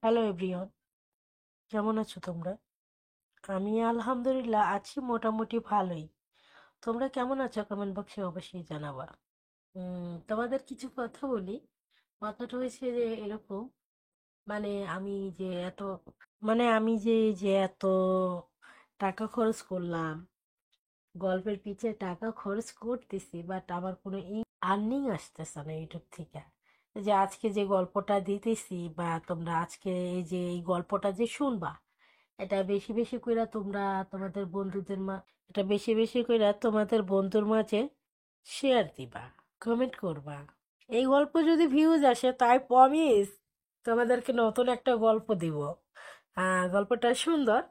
Hello everyone, কেমন আছো তোমরা? আমি আলহামদুলিল্লাহ আছি মোটামুটি ভালোই। তোমরা কেমন আছো কমেন্ট বক্সে অবশ্যই জানাবা। তোমাদের কিছু কথা বলি। কথাটা হয়েছে যে এরকম, মানে আমি যে এত আমি যে এত টাকা খরচ করলাম, গল্পের পিছে টাকা খরচ করতেছি, বাট আমার কোনো আর্নিং আসতেছে না ইউটিউব থেকে। এই যে আজকে যে গল্পটা দিতেছি বা তোমরা আজকে এই যে এই গল্পটা যে শুনবা, এটা বেশি বেশি কইরা তোমরা তোমাদের বন্ধুদের এটা বেশি বেশি কইরা তোমাদের বন্ধুর মাঝে শেয়ার দিবা, কমেন্ট করবা। এই গল্প যদি ভিউজ আসে তাই প্রমিস তোমাদেরকে নতুন একটা গল্প দিব। গল্পটা সুন্দর,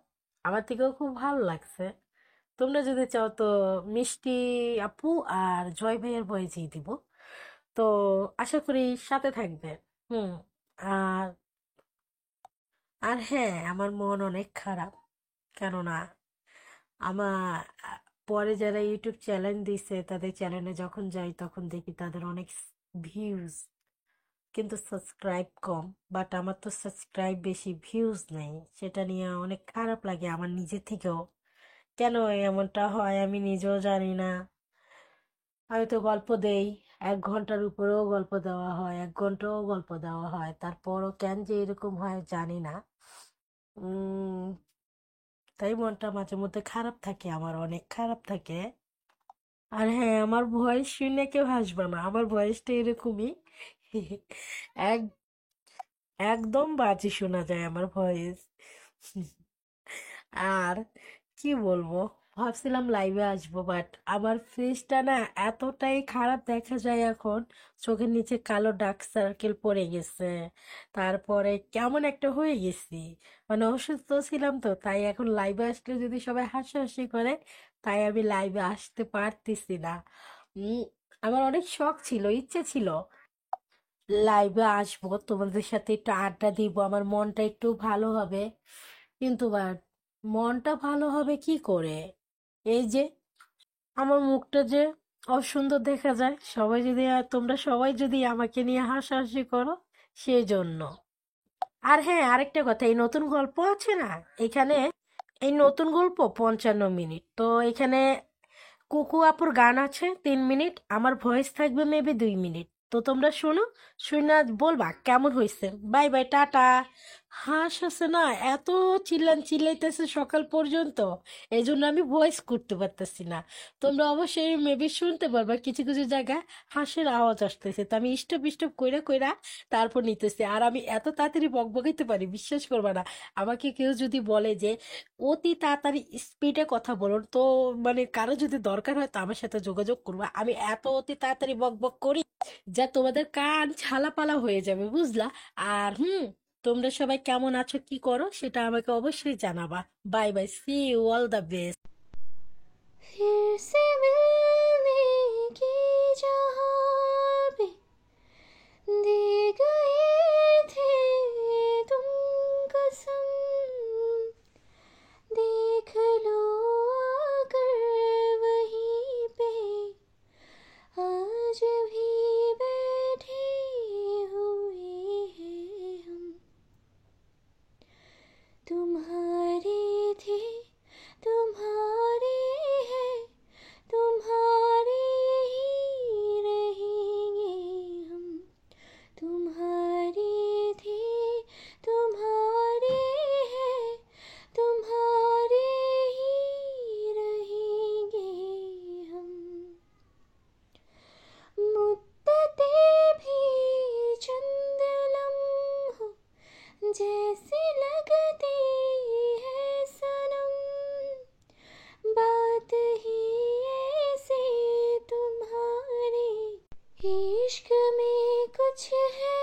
আমার থেকেও খুব ভালো লাগছে। তোমরা যদি চাও তো মিষ্টি আপু আর জয় ভাইয়ের ভয়েসই দিব। তো আশা করি সাথে থাকবে। হুম। আর আর হ্যাঁ, আমার মন অনেক খারাপ, কেননা আমার পরে যারা ইউটিউব চ্যানেল দিছে তাদের চ্যানেলে যখন যাই তখন দেখি তাদের অনেক ভিউজ, কিন্তু সাবস্ক্রাইব কম। বাট আমার তো সাবস্ক্রাইব বেশি, ভিউজ নেই। সেটা নিয়ে অনেক খারাপ লাগে আমার নিজে থেকেও। কেন এমনটা হয় আমি নিজেও জানি না। আমি তো গল্প দেই, 1 ঘন্টার উপরেও গল্প দেওয়া হয়, 1 ঘন্টাও গল্প দেওয়া হয়, তারপরও কেন যে এরকম হয় জানি না। উম তাই মনটা মাঝে মধ্যে খারাপ থাকে, আমার অনেক খারাপ থাকে। আর হ্যাঁ, আমার ভয়েস শুনে কেউ হাসবে না, আমার ভয়েসটা এরকমই। এক একদম বাজে শোনা যায় আমার ভয়েস। আর কি বলবো, ভাবছিলাম লাইভে আসবো, বাট আমার ফেসটা না এতটাই খারাপ দেখা যায় এখন। চোখের নিচে কালো ডার্ক সার্কেল পড়ে গেছে, তারপরে কেমন একটা হয়ে গেছি। মানে অসুস্থ ছিলাম তো, তাই এখন লাইভে আসলে যদি সবাই হাসাহাসি করে, তাই আমি লাইভে আসতে পারতেছি না। উম, আমার অনেক শখ ছিল, ইচ্ছে ছিল লাইভে আসবো, তোমাদের সাথে একটু আড্ডা দিব, আমার মনটা একটু ভালো হবে। কিন্তু বাট মনটা ভালো হবে কি করে? এই যে আমার মুখটা যে অসুন্দর দেখা যায়, সবাই যদি তোমরা সবাই যদি আমাকে নিয়ে হাসাহাসি করো, সেই জন্য। আর হ্যাঁ, আরেকটা কথা, এই নতুন গল্প আছে না এখানে, এই নতুন গল্প 55 মিনিট, তো এখানে কুকু আপুর গান আছে 3 মিনিট, আমার ভয়েস থাকবে মেবি 2 মিনিট। তো তোমরা শোনো, শুনে বলবা কেমন হয়েছে। Bye bye, tata. হাঁস আছে না, এত চিল্লাইতেছে সকাল পর্যন্ত, এই জন্য আমি ভয়েস করতে পারতেছি না। তোমরা অবশ্যই মেবি শুনতে পারবা কিছু কিছু জায়গায় হাঁসের আওয়াজ আসতেছে, তো আমি স্টপ স্টপ কইরা কইরা তারপর নিতেছি। আর আমি এত তাড়াতাড়ি বকবকাইতে পারি, বিশ্বাস করবা না। আমাকে কেউ যদি বলে যে অতি তাড়াতাড়ি স্পিডে কথা বলুন, তো মানে কারো যদি দরকার হয় তো আমার সাথে যোগাযোগ করবা। আমি এত অতি তাড়াতাড়ি বক বক করি যা তোমাদের কান ছালাপালা হয়ে যাবে, বুঝলা? আর তোমরা সবাই কেমন আছো, কি করো, সেটা আমাকে অবশ্যই জানাবা। Bye bye, see you, all the best. फिर से मिलने की जहाँ पे दे गए थे तुम कसम, देख लो आकर वहीं पे आज भी बैठे हुए हैं हम। तुम्हारे थे, तुम्हारे हैं, तुम्हारे ही रहेंगे हम। तुम्हारे थे, तुम्हारे हैं, तुम्हारे ही रहेंगे हम। मुद्दते भी चंद लम्हों जैसे लगती है सनम, बात ही ऐसे तुम्हारे इश्क में कुछ है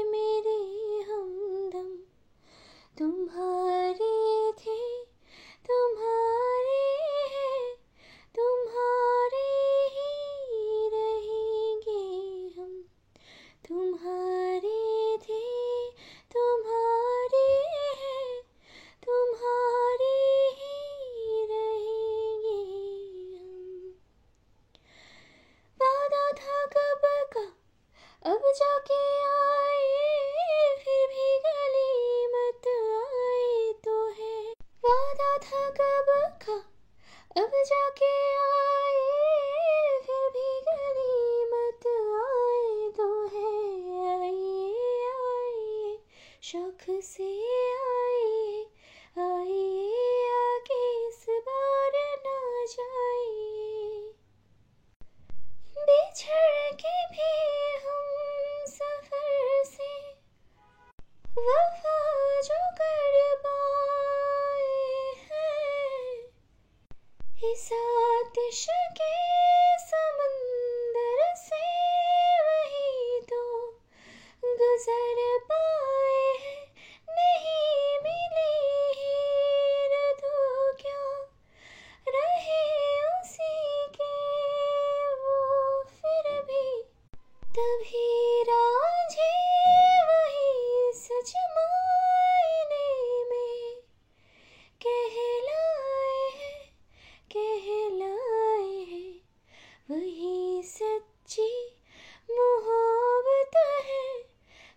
मेरे हमदम। तुम्हारे थे, तुम्हारे हैं, तुम्हारे ही रहेंगे हम। तुम्हारे थे, तुम्हारे हैं, तुम्हारे ही रहेंगे हम। वादा था कब का अब जाके आए, फिर भी गली से आइए आइए आगे इस बार ना जाइए। बिछड़ के भी हम सफर से वफा जो कर पाए हैं, इस आतिश के समंदर से वही तो गुजर पाए हैं। नहीं मिली हीर तो क्या रहे उसी के वो फिर भी, तभी रांझे वही सच मायने में कहलाए हैं, कहलाए हैं। वही सच्ची मोहब्बत है,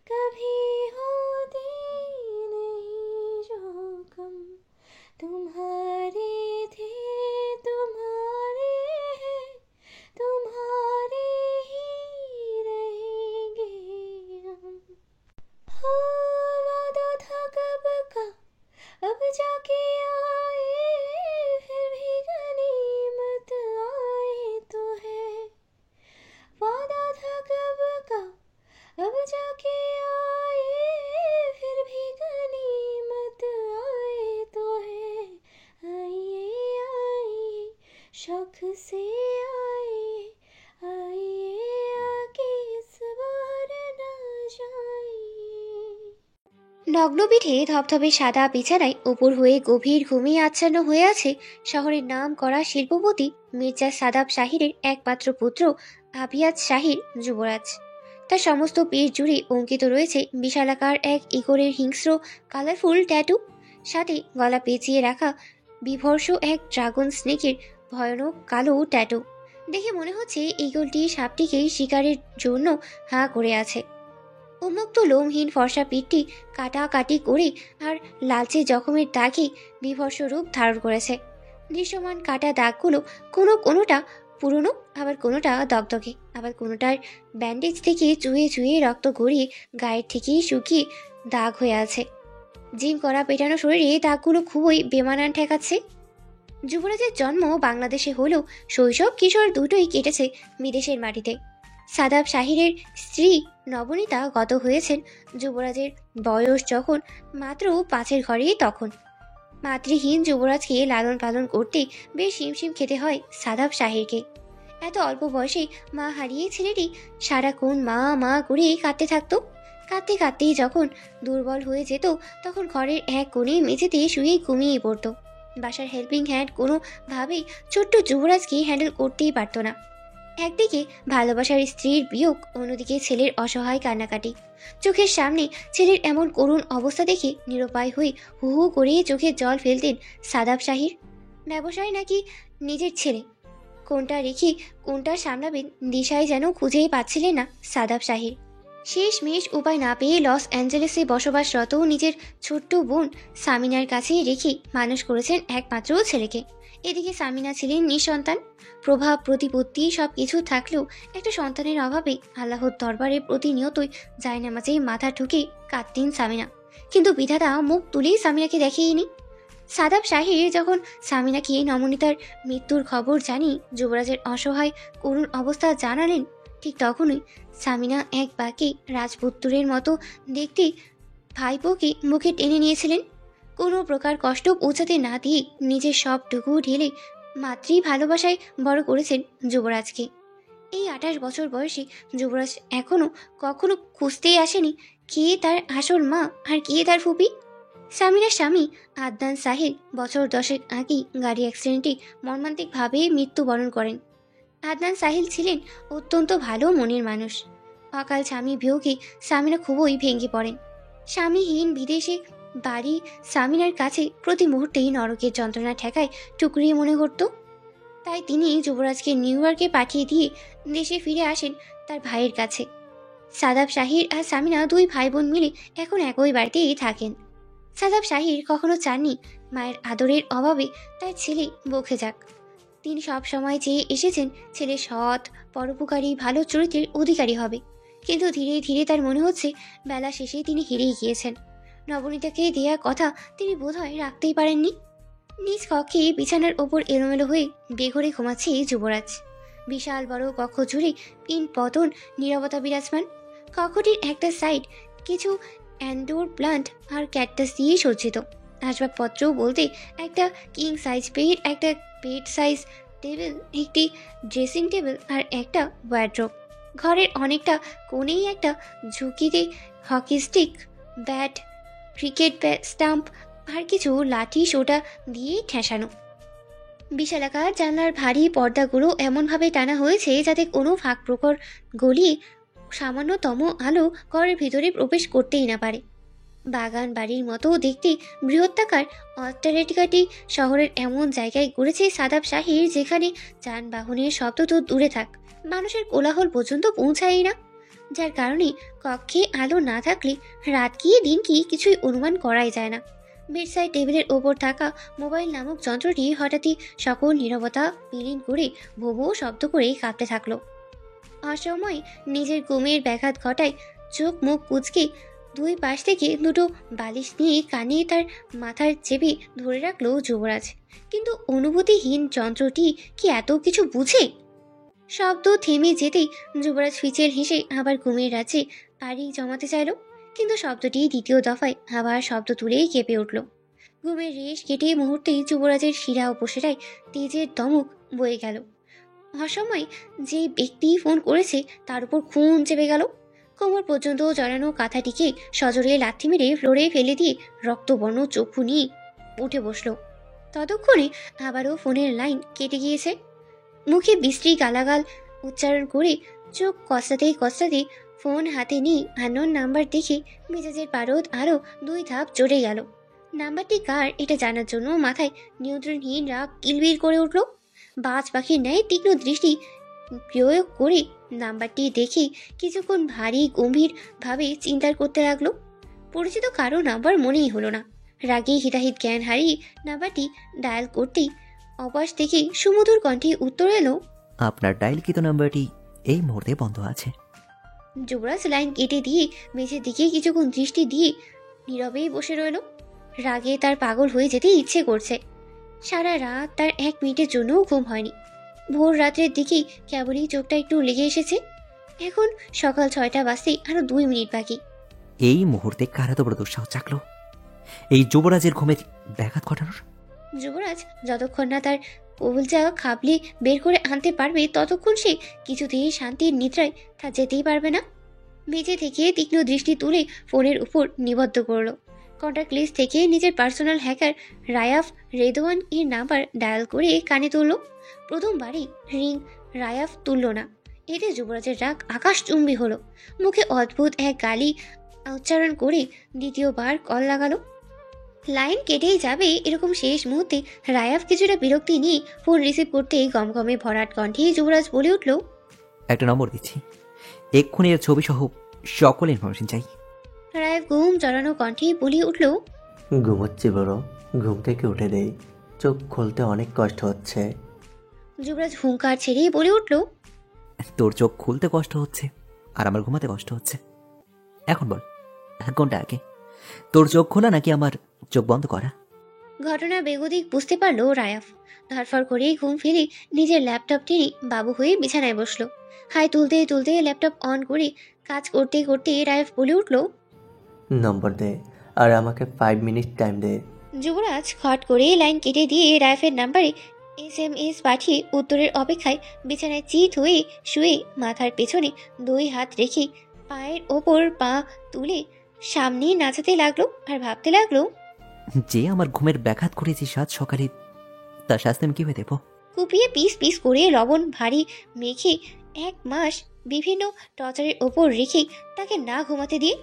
कभी होती नहीं जो कम। तुम्हारे थे तुम्हारे हैं, तुम्हारे ही रहेंगे हम। हो वादा था कब का अब जाके आए, फिर भी गनीमत आए तो है। वादा था कब का अब जाके आए, फिर भी गनीमत आए तो है। आइए आइए शौक से आइए आइए आके इस बार ना जाइए। নগ্ন পিঠে ধপধপে সাদা বিছানায় উপর হয়ে গভীর ঘুমিয়ে আচ্ছন্ন হয়ে আছে শহরের নাম করা শিল্পপতি মির্জা সাদাব শাহিরের একমাত্র পুত্র আবিয়াজ শাহির যুবরাজ। তার সমস্ত পিঠ জুড়ে অঙ্কিত রয়েছে বিশালাকার এক ইগলের হিংস্র কালারফুল ট্যাটু, সাথে গলা পেঁচিয়ে রাখা বিভর্ষ এক ড্রাগন স্নেকের ভয়ানক কালো ট্যাটু। দেখে মনে হচ্ছে ইগলটি সাপটিকে শিকারের জন্য হাঁ করে আছে। উন্মুক্ত লোমহীন ফর্সা পিঠটি কাটাকাটি করে আর লালচে জখমের দাগে বিভৎস রূপ ধারণ করেছে। দৃশ্যমান কাটা দাগগুলো কোনোটা পুরনো, আবার কোনোটা দগদগে, আবার কোনোটার ব্যান্ডেজ থেকে চুয়ে চুয়ে রক্ত গড়িয়ে গায়ের থেকেই শুকিয়ে দাগ হয়ে আছে। জিম করা পেটানো শরীরে দাগগুলো খুবই বেমানান ঠেকাচ্ছে। যুবরাজের জন্ম বাংলাদেশে হলেও শৈশব কিশোর দুটোই কেটেছে বিদেশের মাটিতে। সাদাব শাহিরের স্ত্রী নবনীতা গত হয়েছেন যুবরাজের বয়স যখন মাত্র 5-এর ঘরে। তখন মাতৃহীন যুবরাজকে লালন পালন করতে বেশ হিমশিম খেতে হয় সাদাব শাহিরকে। এত অল্প বয়সে মা হারিয়ে ছেলেটি সারাক্ষণ মা মা করে কাঁদতে থাকতো। কাঁদতে কাঁদতেই যখন দুর্বল হয়ে যেত, তখন ঘরের এক কোণে মেঝেতে শুয়ে ঘুমিয়ে পড়তো। বাসার হেল্পিং হ্যান্ড কোনোভাবেই ছোট্ট যুবরাজকে হ্যান্ডেল করতেই পারতো না। একদিকে ভালোবাসার স্ত্রীর বিয়োগ, অন্যদিকে ছেলের অসহায় কান্নাকাটি। চোখের সামনে ছেলের এমন করুণ অবস্থা দেখে নিরুপায় হয়ে হু হু করে চোখে জল ফেলতেন সাদাব শাহির। ব্যবসায় নাকি নিজের ছেলে, কোনটা রেখে কোনটা সামলাবেন দিশায় যেন খুঁজেই পাচ্ছিলেন না সাদাব শাহির। শেষমেশ উপায় না পেয়ে লস অ্যাঞ্জেলেসে বসবাসরত নিজের ছোট্ট বোন সামিনার কাছে রেখে মানুষ করেছেন একমাত্র ছেলেকে। এদিকে সামিনা ছিলেন নিঃসন্তান। প্রভাব প্রতিপত্তি সব কিছু থাকলেও একটা সন্তানের অভাবে আল্লাহর দরবারে প্রতিনিয়তই জায়নামাজে মাথা ঠুকে কাঁদতেন সামিনা। কিন্তু বিধাতা মুখ তুলেই সামিনাকে দেখেইনি। সাদাব শাহির যখন সামিনাকে নমনীতার মৃত্যুর খবর জানি যুবরাজের অসহায় করুণ অবস্থা জানালেন, ঠিক তখনই সামিনা এক বাক্যে রাজপুত্রের মতো দেখতে ভাইপোকে মুখে টেনে নিয়েছিলেন। কোনো প্রকার কষ্ট পৌঁছাতে না দিয়ে নিজের সবটুকু ঢেলে মাতৃ ভালোবাসায় বড় করেছেন যুবরাজকে। এই 28 বছর বয়সে যুবরাজ কখনো খুঁজতেই আসেনি কে তার আসল মা আর কে তার ফুপি। সামিনার স্বামী আদনান সাহিল বছর 10 আগেই গাড়ি অ্যাক্সিডেন্টে মর্মান্তিকভাবে মৃত্যুবরণ করেন। আদনান সাহিল ছিলেন অত্যন্ত ভালো মনের মানুষ। অকাল স্বামী বিয়োগে সামিনা খুবই ভেঙে পড়েন। স্বামীহীন বিদেশে বাড়ি সামিনার কাছে প্রতি মুহূর্তেই নরকের যন্ত্রণা ঠেকায় টুকরিয়ে মনে করত। তাই তিনি যুবরাজকে নিউ ইয়র্কে পাঠিয়ে দিয়ে দেশে ফিরে আসেন তার ভাইয়ের কাছে। সাদাব শাহির আর সামিনা দুই ভাই বোন মিলে এখন একই বাড়িতেই থাকেন। সাদাব শাহির কখনো চাননি মায়ের আদরের অভাবে তার ছেলে বকে যাক। তিনি সব সময় চেয়ে এসেছেন ছেলে সৎ, পরোপকারী, ভালো চরিত্রের অধিকারী হবে। কিন্তু ধীরে ধীরে তার মনে হচ্ছে বেলা শেষে তিনি হেরেই গিয়েছেন। নবনীতাকে দেয়া কথা তিনি বোধহয় রাখতেই পারেননি। নিজ কক্ষে বিছানার ওপর এলোমেলো হয়ে বেঘরে ঘুমাচ্ছে যুবরাজ। বিশাল বড় কক্ষ জুড়ে পিন পতন নীরবতা বিরাজমান। কক্ষটির একটা সাইড কিছু অ্যান্ডোর প্লান্ট আর ক্যাকটাস দিয়ে সজ্জিত। আসবাবপত্র বলতে একটা কিং সাইজ বেড, একটা বেড সাইজ টেবিল, একটি ড্রেসিং টেবিল আর একটা ওয়ার্ড্রোব। ঘরের অনেকটা কোণেই একটা ঝুঁকিতে hockey stick, bat, cricket stump আর কিছু লাঠি সোটা দিয়ে ঠেসানো। বিশালাকার জানলার ভারী পর্দাগুলো এমনভাবে টানা হয়েছে যাতে কোনো ফাঁক প্রখর গলিয়ে সামান্যতম আলো ঘরের ভিতরে প্রবেশ করতেই না পারে। বাগান বাড়ির মতো দেখতে বৃহত্তাকার অট্টালিকাটি শহরের এমন জায়গায় গড়েছে সাদাব শাহির, যেখানে যানবাহনের শব্দ তো দূরে থাক, মানুষের কোলাহল পর্যন্ত পৌঁছায় না। যার কারণে কক্ষে আলো না থাকলে রাত কি দিন কি কিছুই অনুমান করাই যায় না। বেডসাইড টেবিলের ওপর থাকা মোবাইল নামক যন্ত্রটি হঠাৎই সকল নীরবতা বিলীন করে ভো ভো শব্দ করে কাঁপতে থাকলো। অসময় নিজের ঘুমের ব্যাঘাত ঘটায় চোখ মুখ কুঁচকে দুই পাশ থেকে দুটো বালিশ নিয়ে কানে তার মাথার চেপে ধরে রাখলো যুবরাজ। কিন্তু অনুভূতিহীন যন্ত্রটি কি এত কিছু বুঝে? শব্দ থেমে যেতেই যুবরাজ ফিচেল হেসে আবার ঘুমের রাজ্যে পাড়ি জমাতে চাইল। কিন্তু শব্দটি দ্বিতীয় দফায় আবার শব্দ তুলেই কেঁপে উঠল। ঘুমের রেশ কেটে মুহূর্তেই যুবরাজের শিরা উপশিরায় তেজের দমক বয়ে গেল। অসময় যে ব্যক্তি ফোন করেছে তার উপর খুন চেপে গেল। কোমর পর্যন্ত জড়ানো কাঁথাটিকে সজোরে লাথি মেরে ফ্লোরে ফেলে দিয়ে রক্তবর্ণ চক্ষু নিয়ে উঠে বসল। ততক্ষণে আবারও ফোনের লাইন কেটে গিয়েছে। মুখে বিশ্রী গালাগাল উচ্চারণ করে চোখ কষাতে ফোন হাতে নিয়ে আননোন নাম্বার দেখে মেজাজের পারদ আরও দুই ধাপ চড়ে গেল। নাম্বারটি কার এটা জানার জন্য মাথায় নিয়ন্ত্রণহীন রাগ কিলবিল করে উঠল। বাজ পাখির ন্যায় তীক্ষ্ণ দৃষ্টি প্রয়োগ করে নাম্বারটি দেখে কিছুক্ষণ ভারী গম্ভীর ভাবে চিন্তা করতে লাগলো। পরিচিত কারো নাম্বার মনেই হলো না। রাগে হিতাহিত জ্ঞান হারিয়ে নাম্বারটি ডায়াল করতেই অপাশ থেকে সুমধুর কণ্ঠে উত্তর এলো, আপনার ডায়ালকৃত নাম্বারটি এই মুহূর্তে বন্ধ আছে। যুবরাজ লাইন কেটে দিয়ে মেঝের দিকে কিছুক্ষণ দৃষ্টি দিয়ে নীরবেই বসে রইল। রাগে তার পাগল হয়ে যেতে ইচ্ছে করছে। সারা রাত তার 1 মিনিটের জন্যও ঘুম হয়নি। ভোর রাত্রের দিকেই কেবলই চোখটা একটু লেগে এসেছে। এখন সকাল 6টা বাজতেই আরো 2 মিনিট বাকি। এই মুহূর্তে কারা তো বড় দুঃসাহস চাকলো এই যুবরাজের ঘুমের ব্যাঘাত ঘটানোর। যুবরাজ যতক্ষণ না তার কবুলজা খাবলি বের করে আনতে পারবে ততক্ষণ সে কিছুতেই শান্তির নিদ্রায় তা যেতেই পারবে না। মেঝে থেকে তীক্ষ্ণ দৃষ্টি তুলে ফোনের উপর নিবদ্ধ করলো। কন্টাক্ট লিস্ট থেকে নিজের পার্সোনাল হ্যাকার রায়াফ রেদওয়ান এর নাম্বার ডায়াল করে কানে তুলল। প্রথমবারই রিং রায়াফ তুলল না। এতে যুবরাজের রাগ আকাশচুম্বী হলো। মুখে অদ্ভুত এক গালি উচ্চারণ করে দ্বিতীয়বার কল লাগালো। লাইন কেটেই যাবে এরকম শেষ মুহূর্তে রায়াফ কিছুটা বিরক্তি নিয়ে ফোন রিসিভ করতেই গমগমে ভরাট কণ্ঠে যুবরাজ বলে উঠল, একটা নম্বর দিচ্ছি, এক্ষুনি এর ছবি সহ সকল ইনফরমেশন চাই। রায়াফ ঘুম জড়ানো কণ্ঠে বলে উঠল, ঘুমোচ্ছি বড়, ঘুম থেকে উঠে দেই, চোখ খুলতে অনেক কষ্ট হচ্ছে। যুবরাজ হুঙ্কার ছেড়ে বলে উঠল, তোর চোখ খুলতে কষ্ট হচ্ছে আর আমার ঘুমাতে কষ্ট হচ্ছে। এখন বল, কোনটা আগে, তোর চোখ খোলা নাকি আমার চোখ বন্ধ করা? ঘটনার বেগতিক বুঝতে পারলো রায়াফ। ধরফর করে ঘুম ফেলে নিজের ল্যাপটপ টেনে বাবু হয়ে বিছানায় বসলো। হাই তুলতে তুলতে ল্যাপটপ অন করে কাজ করতে করতে রায়াফ বলে উঠল, নম্বর দে আর আমাকে 5 মিনিট টাইম দে। যুবরাজ খট করে লাইন কেটে দিয়ে রায়াফের নাম্বারে SMS পাঠিয়ে উত্তরের অপেক্ষায় বিছানায় চিত হয়ে শুয়ে মাথার পেছনে 2 হাত রেখে পায়ের ওপর পা তুলে সামনে নাচাতে লাগলো আর ভাবতে লাগলো, যে আমার ঘুমের ব্যাঘাত করেছি সাত সকালে, তার শাস্তি আমি কিভাবে দেবো? কুপিয়ে পিস পিস করে লবণ ভারী মেখে 1 মাস বিভিন্ন টর্চারের ওপর রেখে তাকে না ঘুমাতে দিয়ে।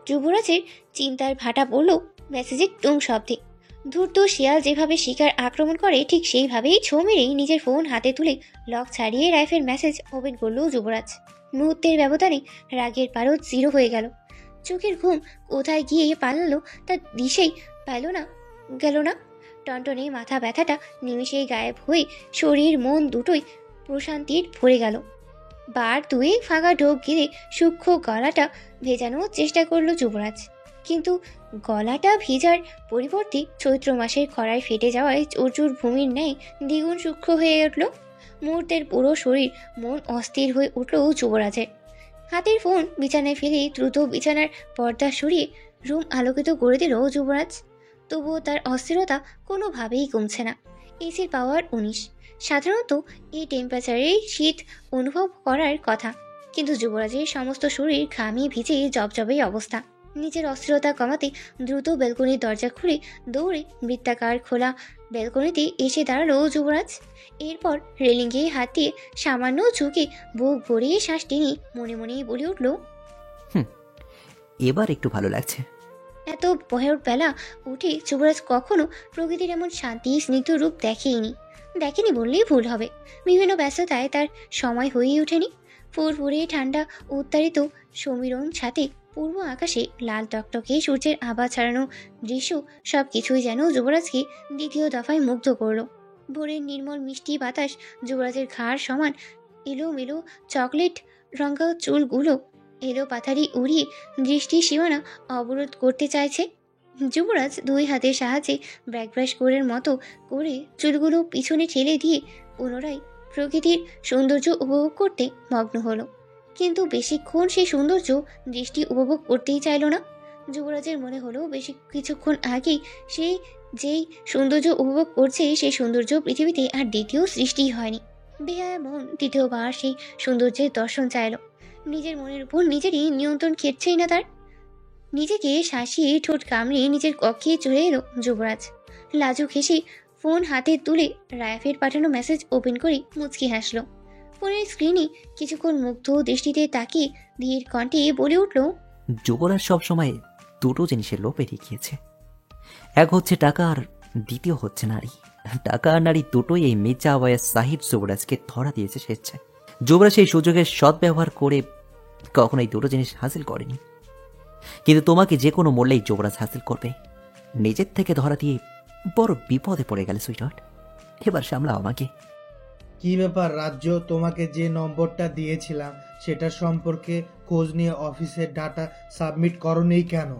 যুবরাজের চিন্তার ভাটা পড়ল মেসেজের টুং শব্দে। ধূর্ত শিয়াল যেভাবে শিকার আক্রমণ করে ঠিক সেইভাবেই ছো মেরেই নিজের ফোন হাতে তুলে লক ছাড়িয়ে রাইফের মেসেজ ওপেন করলো যুবরাজ। মুহূর্তের ব্যবধানে রাগের পারদ 0 হয়ে গেল। চোখের ঘুম কোথায় গিয়ে পালালো তার দিশেই গেল না। টনটনে মাথা ব্যথাটা নিমেষেই গায়েব হয়ে শরীর মন দুটোই প্রশান্তির ভরে গেল। বার দুয়ে ফাঁকা ঢোক গিরে সূক্ষ্ম গলাটা ভেজানোর চেষ্টা করলো যুবরাজ, কিন্তু গলাটা ভিজার পরিবর্তে চৈত্র মাসের খরায় ফেটে যাওয়ায় চুরচুর ভূমির ন্যায় দ্বিগুণ সূক্ষ্ম হয়ে উঠল। মুহূর্তের পুরো শরীর মন অস্থির হয়ে উঠল যুবরাজের। হাতের ফোন বিছানায় ফেলে দ্রুত বিছানার পর্দা সরিয়ে রুম আলোকিত করে দিল যুবরাজ। তবুও তার অস্থিরতা কোনোভাবেই কমছে না। এসির পাওয়ার 19। সাধারণত এই টেম্পারেচারেই শীত অনুভব করার কথা, কিন্তু যুবরাজের সমস্ত শরীর ঘামিয়ে ভিজে জবজবে অবস্থা। নিজের অস্থিরতা কমাতে দ্রুত ব্যালকনির দরজা খুলে দৌড়ে বৃত্তাকার খোলা ব্যালকনিতে এসে দাঁড়ালো যুবরাজ। এরপর রেলিংয়ে হাত দিয়ে সামান্য ঝুঁকে বুক ভরিয়ে শ্বাস টেনে মনে মনেই বলে উঠল, এবার একটু ভালো লাগছে। এত ভয়ের বেলা উঠে যুবরাজ কখনো প্রকৃতির এমন শান্তি স্নিগ্ধ রূপ দেখেনি বললেই ভুল হবে। বিভিন্ন ব্যস্ততায় তার সময় হয়েই ওঠেনি। ফুরফুরে ঠান্ডা উত্তারিত সমীরণ ছাতে পূর্ব আকাশে লাল টকটকে সূর্যের আভা ছড়ানো দৃশ্য সব কিছুই যেন যুবরাজকে দ্বিতীয় দফায় মুগ্ধ করলো। ভোরের নির্মল মিষ্টি বাতাস যুবরাজের ঘাড় সমান এলোমেলো চকলেট রঙা চুলগুলো এলো পাথারি উড়িয়ে দৃষ্টির সীমানা অবরোধ করতে চাইছে। যুবরাজ দুই হাতের সাহায্যে ব্যাকব্রাশ করার মতো করে চুলগুলো পিছনে ঠেলে দিয়ে পুনরায় প্রকৃতির সৌন্দর্য উপভোগ করতে মগ্ন হলো। কিন্তু বেশিক্ষণ সেই সৌন্দর্য দৃষ্টি উপভোগ করতেই চাইল না। যুবরাজের মনে হলো বেশি কিছুক্ষণ আগেই সেই যেই সৌন্দর্য উপভোগ করছে সেই সৌন্দর্য পৃথিবীতে আর দ্বিতীয় সৃষ্টিই হয়নি। বেহায়া মন দ্বিতীয়বার সেই সৌন্দর্যের দর্শন চাইল। নিজের মনের উপর নিজেরই নিয়ন্ত্রণ খেটছেই না তার। নিজেকে শাসিয়ে ঠোঁট কামড়ে নিজের কক্ষে চলে এলো যুবরাজ। লাজুক হেসে ফোন হাতে তুলে রায়াফের পাঠানো মেসেজ ওপেন করে মুচকি হাসলো। ফোনের স্ক্রিনে কিছুক্ষণ মুগ্ধ দৃষ্টিতে তাকিয়ে ধীর কণ্ঠে বলে উঠল, যুবরাজ সবসময় দুটো জিনিসের লোভে দেখিয়েছে। এক হচ্ছে টাকা, আর দ্বিতীয় হচ্ছে নারী। টাকা আর নারী দুটোই এই মির্জা আওয়াজ সাহিদ যুবরাজকে ধরা দিয়েছে স্বেচ্ছায়। যুবরাজ সেই সুযোগের সদ্ব্যবহার করে কখনো এই দুটো জিনিস হাসিল করেনি, কিন্তু তোমাকে যে কোনো মূল্যেই যুবরাজ হাসিল করবে। নিজের থেকে ধরা দিয়ে বড় বিপদে পড়ে গেলে সুইটহার্ট, এবার সামলাও আমাকে। কি ব্যাপার রাজ্য, তোমাকে যে নম্বরটা দিয়েছিলাম সেটা সম্পর্কে খোঁজ নিয়ে অফিসের ডাটা সাবমিট করোনি কেন?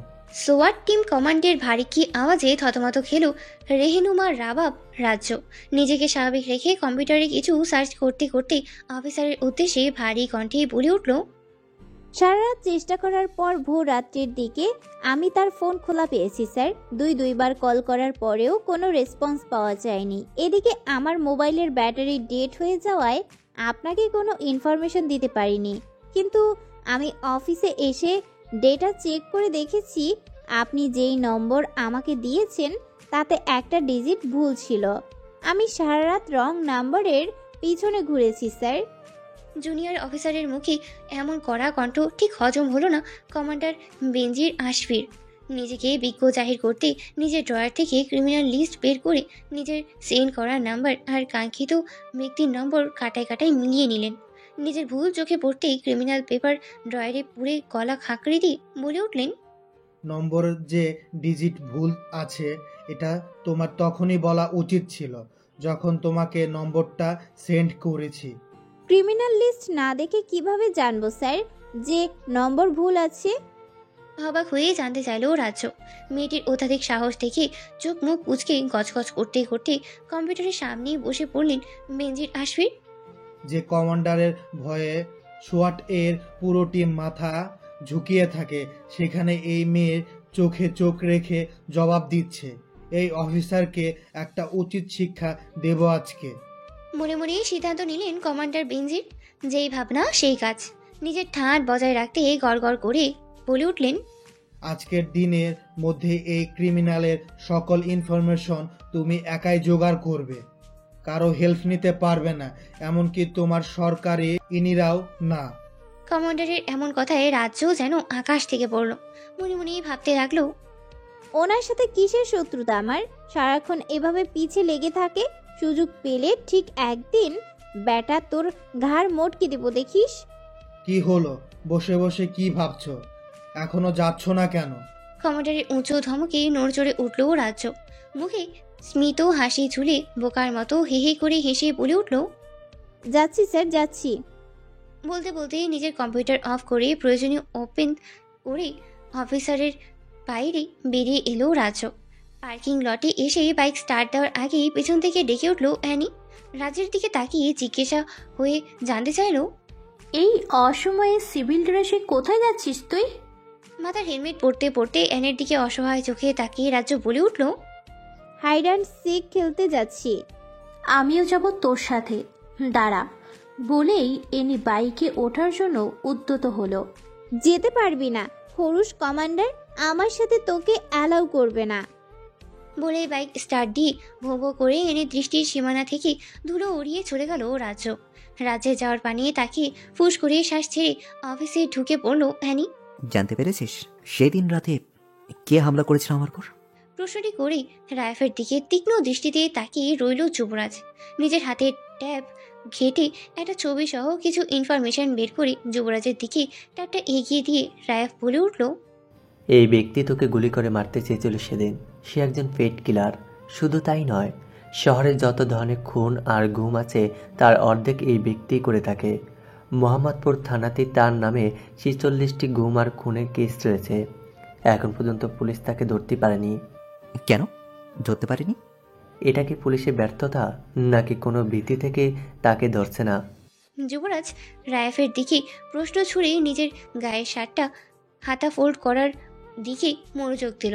সোয়াট টিম কমান্ডের ভারী কি আওয়াজে থতমত খেল রেহেনুমা রাবাব রাজ্য। নিজেকে স্বাভাবিক রেখে কম্পিউটারে কিছু সার্চ করতে করতে অফিসারের উদ্দেশ্যে ভারী কণ্ঠে বলে উঠল, সারা রাত চেষ্টা করার পর ভোর রাত্রির দিকে আমি তার ফোন খোলা পেয়েছি স্যার। দুইবার কল করার পরেও কোনো রেসপন্স পাওয়া যায়নি। এদিকে আমার মোবাইলের ব্যাটারি ডেড হয়ে যাওয়ায় আপনাকে কোনো ইনফরমেশন দিতে পারিনি। কিন্তু আমি অফিসে এসে ডেটা চেক করে দেখেছি আপনি যেই নম্বর আমাকে দিয়েছেন তাতে একটা ডিজিট ভুল ছিল। আমি সারা রাত রং নাম্বারের পিছনে ঘুরেছি স্যার। জুনিয়র অফিসারের মুখে এমন কড়া কণ্ঠ ঠিক হজম হলো না কমান্ডার বেনজির আশফির। নিজেকে বিজ্ঞ জাহির করতে নিজের ড্রয়ার থেকে ক্রিমিনাল লিস্ট বের করে নিজের সেন্ড করা নাম্বার আর কাঙ্ক্ষিত ব্যক্তির নম্বর কাটায় কাটায় মিলিয়ে নিলেন। নিজের ভুল চোখে পড়তেই ক্রিমিনাল পেপার ড্রয়ারে পুরে গলা খাঁকড়ে দিয়ে বলে উঠলেন, নম্বরের যে ডিজিট ভুল আছে এটা তোমার তখনই বলা উচিত ছিল যখন তোমাকে নম্বরটা সেন্ড করেছি। ক্রিমিনাল লিস্ট না দেখে কিভাবে জানবো স্যার যে নম্বর ভুল আছে? অবাক হয়ে জানতে চাইল রাজ্য। মেয়েটির অত্যাধিক সাহস দেখে চোখ মুখ কুচকে গজগজ করতে করতে কম্পিউটারের সামনেই বসে পড়লেন বেনজির আশফির। যে কমান্ডারের ভয়ে সোয়াট এর পুরো টিম মাথা ঝুঁকিয়ে থাকে, সেখানে এই মেয়ের চোখে চোখ রেখে জবাব দিচ্ছে। এই অফিসারকে একটা উচিত শিক্ষা দেব আজকে। মনে মনে সিদ্ধান্ত নিলেন কমান্ডার বেনজির। যেই ভাবনা সেই কাজ। নিজের ঠাঁট বজায় রাখতে গড়গড় করে বলে উঠলেন, আজকের দিনের মধ্যে এই ক্রিমিনালের সকল ইনফরমেশন তুমি একাই জোগাড় করবে। কারো হেল্প নিতে পারবে না, এমনকি তোমার সরকারি ইনিরাও না। কমান্ডারের এমন কথায় রাজ্য যেন আকাশ থেকে পড়ল। মনে মনে ভাবতে লাগলো, ওনার সাথে কিসের শত্রুতা আমার? সারাক্ষণ এভাবে পিছে লেগে থাকে। সুযোগ পেলে ঠিক একদিন ব্যাটা তোর ঘাড় মোটকে দেবো দেখিস। কি হলো, বসে বসে কি ভাবছো? এখনো যাচ্ছ না কেন? কমান্ডারের উঁচু ধমকে নড়চড়ে উঠল রাজ্য। মুখে স্মিত হাসি ঝুলে বোকার মতো হে হে করে হেসে বলে উঠল, যাচ্ছি স্যার যাচ্ছি। বলতে বলতে নিজের কম্পিউটার অফ করে প্রয়োজনীয় ওপেন করে অফিসারের বাইরে বেরিয়ে এলো রাজ্য। পার্কিং লটে এসে বাইক স্টার্ট দেওয়ার আগেই পেছন থেকে ডেকে উঠলো অ্যানি। রাজের দিকে তাকিয়ে জিজ্ঞাসা হয়ে জানতে চাইলো, এই অসময়ে সিভিল ড্রেসে কোথায় যাচ্ছিস তুই? মাথার হেলমেট পরতে পরতে অ্যানের দিকে অসহায় চোখে তাকিয়ে রাজ্য বলে উঠল, হাইড অ্যান্ড সিক খেলতে যাচ্ছি। আমিও যাব তোর সাথে, দাঁড়া। বলেই এনি বাইকে ওঠার জন্য উদ্যত হলো। যেতে পারবি না, হরুষ কমান্ডার আমার সাথে তোকে অ্যালাউ করবে না। বলে বাইক স্টার্ট দিয়ে ভো ভো করে এনে দৃষ্টির সীমানা থেকে ধুলো উড়িয়ে চলে গেল রাজ্য। রাজ্যে যাওয়ার পানে তাকিয়ে ফুস করে শ্বাস ছেড়ে অফিসে ঢুকে পড়লো অ্যানি। জানতে পেরেছিস সেদিন রাতে কে হামলা করেছিল আমার পর? প্রশ্নটি করেই রাইফের দিকে তীক্ষ্ণ দৃষ্টিতে তাকিয়ে রইল যুবরাজ। নিজের হাতের ট্যাব ঘেটে একটা ছবি সহ কিছু ইনফরমেশন বের করে যুবরাজের দিকে ট্যাবটা এগিয়ে দিয়ে রাইফ বলে উঠল, এই ব্যক্তি তোকে গুলি করে মারতে চেয়েছিল সেদিন। সে একজন পেট কিলার। শুধু তাই নয়, শহরের যত ধরনের খুন আর গুম আছে তার অর্ধেক এই ব্যক্তি করে থাকে। মোহাম্মদপুর থানাতে তার নামে 46টি গুম আর খুনের কেস রয়েছে। এখন পর্যন্ত পুলিশ তাকে ধরতে পারেনি। কেন ধরতে পারিনি? এটা কি পুলিশের ব্যর্থতা, নাকি কোনো ভীতি থেকে তাকে ধরছে না? যুবরাজ রাইফের দিকে প্রশ্ন ছুড়ে নিজের গায়ের শার্টটা হাতা ফোল্ড করার দিকে মনোযোগ দিল।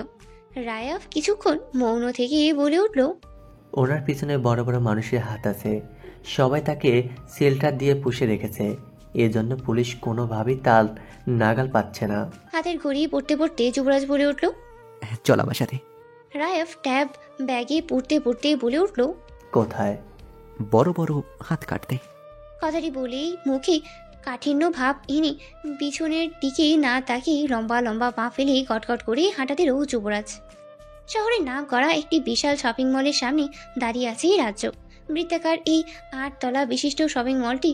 রায়াফ কিছুক্ষণ মৌন থেকে বলে উঠল, ওনার পিছনে বড় বড় মানুষের হাত আছে। সবাই তাকে শেল্টার দিয়ে পুষে রেখেছে। এজন্য পুলিশ কোনোভাবেই তার নাগাল পাচ্ছে না। হাতের ঘড়ি পড়তে পড়তে যুবরাজ বলে উঠল। চল আমার সাথে। রায়াফ ট্যাব ব্যাগে পড়তে পড়তে বলে উঠল, কোথায়? বড় বড় হাত কাটতে। কথাটি বলেই মুখে কাঠিন্য ভাব এনে পিছনের দিকে না তাকিয়ে লম্বা লম্বা পা ফেলে গটগট করে হাঁটা দিল যুবরাজ। শহরের নাম করা একটি বিশাল শপিং মলের সামনে দাঁড়িয়ে আছে রাজ্য। বৃত্তাকার এই 8 তলা বিশিষ্ট শপিং মলটি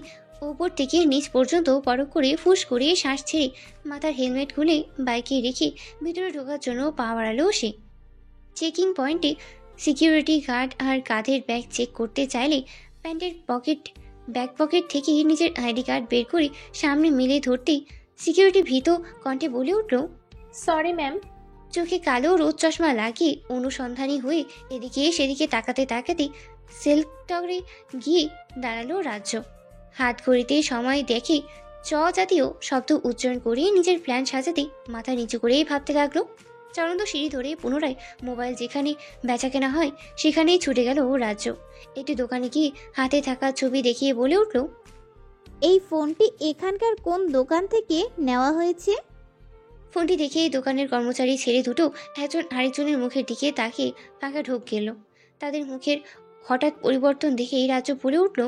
উপর থেকে নিচ পর্যন্ত পরখ করে ফুস করে শ্বাস ছেড়ে মাথার হেলমেট খুলে বাইকে রেখে ভিতরে ঢোকার জন্য পা বাড়ালো সে। চেকিং পয়েন্টে সিকিউরিটি গার্ড আর কাঁধের ব্যাগ চেক করতে চাইলে প্যান্টের ব্যাক পকেট থেকে নিজের আইডি কার্ড বের করে সামনে মিলে ধরতেই সিকিউরিটি ভীত কণ্ঠে বলে উঠল, সরি ম্যাম। চোখে কালো রোদ চশমা লাগিয়ে অনুসন্ধানী হয়ে এদিকে সেদিকে তাকাতে তাকাতে সেলটরে গিয়ে দাঁড়ালো রাজ্য। হাত ঘড়িতে সময় দেখে জাতীয় শব্দ উচ্চারণ করে নিজের প্ল্যান সাজাতে মাথা নিচু করেই ভাবতে লাগলো। চলন্ত সিঁড়ি ধরে পুনরায় মোবাইল যেখানে বেচা কেনা হয় সেখানেই ছুটে গেল রাজ্য। একটি দোকানে গিয়ে হাতে থাকা ছবি দেখিয়ে বলে উঠল, এই ফোনটি এখানকার কোন দোকান থেকে নেওয়া হয়েছে? ফোনটি দেখেই দোকানের কর্মচারী ছেলে দুটো একজন আরেকজনের মুখের দিকে তাকিয়ে ফাঁকা ঢোক গেল। তাদের মুখের হঠাৎ পরিবর্তন দেখেই রাজ্য বলে উঠল,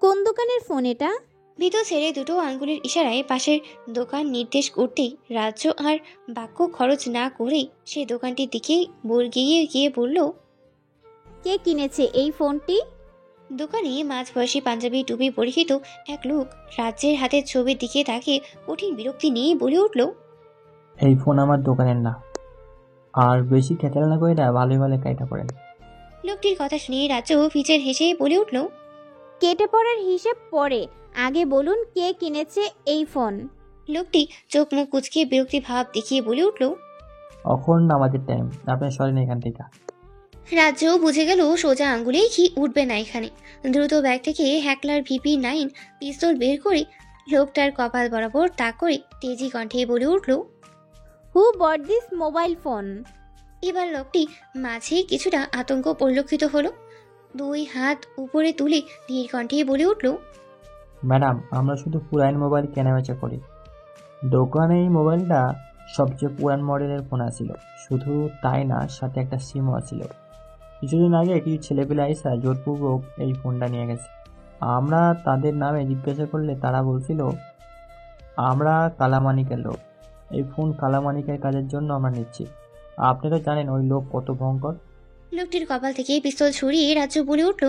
কোন দোকানের ফোন এটা? ভীত ছেলে দুটো আঙ্গুলের ইশারায় পাশের দোকান নির্দেশ করতেই রাজ্য আর বাক্য খরচ না করেই সে দোকানটির দিকে গিয়ে গিয়ে বলল, কে কিনেছে এই ফোনটি? দোকানে মাঝবয়সী পাঞ্জাবি টুপি পরিহিত এক লোক রাজ্যের হাতের ছবির দিকে তাকিয়ে কঠিন বিরক্তি নিয়ে বলে উঠল, এই ফোন আমার দোকানের না, আর বেশি খেতেল না করে না, ভালোই ভালো কাইটা করেন। লোকটির কথা শুনে রাজ্য ফিচের হেসে বলে উঠল, কেটে পড়ার হিসেব পরে, আগে বলুন কে কিনেছে এই ফোন? লোকটি চোখ মুখ কুচকে বিরক্তি ভাব দেখিয়ে বলে উঠল, এখন নামাজের টাইম, আপনি সরেন এখান থেকে। রাজ্য বুঝে গেল সোজা আঙ্গুলেই ঘি উঠবে না এখানে। দ্রুত ব্যাগ থেকে হ্যাকলার VP9 পিস্তল বের করে লোকটার কপাল বরাবর তাক করে তেজি কণ্ঠে বলে উঠল, হু বট দিস মোবাইল ফোন? এবার লোকটি মাঝে কিছুটা আতঙ্ক পরিলক্ষিত হলো। 2 হাত উপরে তুলে ধীর কণ্ঠে বলে উঠল, ম্যাডাম, আমরা শুধু পুরান মোবাইল কেনাবেচা করি। দোকানে এই মোবাইলটা সবচেয়ে পুরান মডেলের ফোন আছিল। শুধু তাই না, সাথে একটা সিমও আছিল। কিছুদিন আগে কিছু ছেলেপেলে আইসা জোরপূর্বক এই ফোনটা নিয়ে গেছে। আমরা তাদের নামে জিজ্ঞাসা করলে তারা বলছিল আমরা কালামানিকের লোক। এই ফোন কালামানিকের কাজের জন্য আমরা নিচ্ছি। আপনি তো জানেন ওই লোক কত ভয়ঙ্কর। লোকটির কপাল থেকে পিস্তল ছুড়িয়ে রাজ্য বলে উঠল,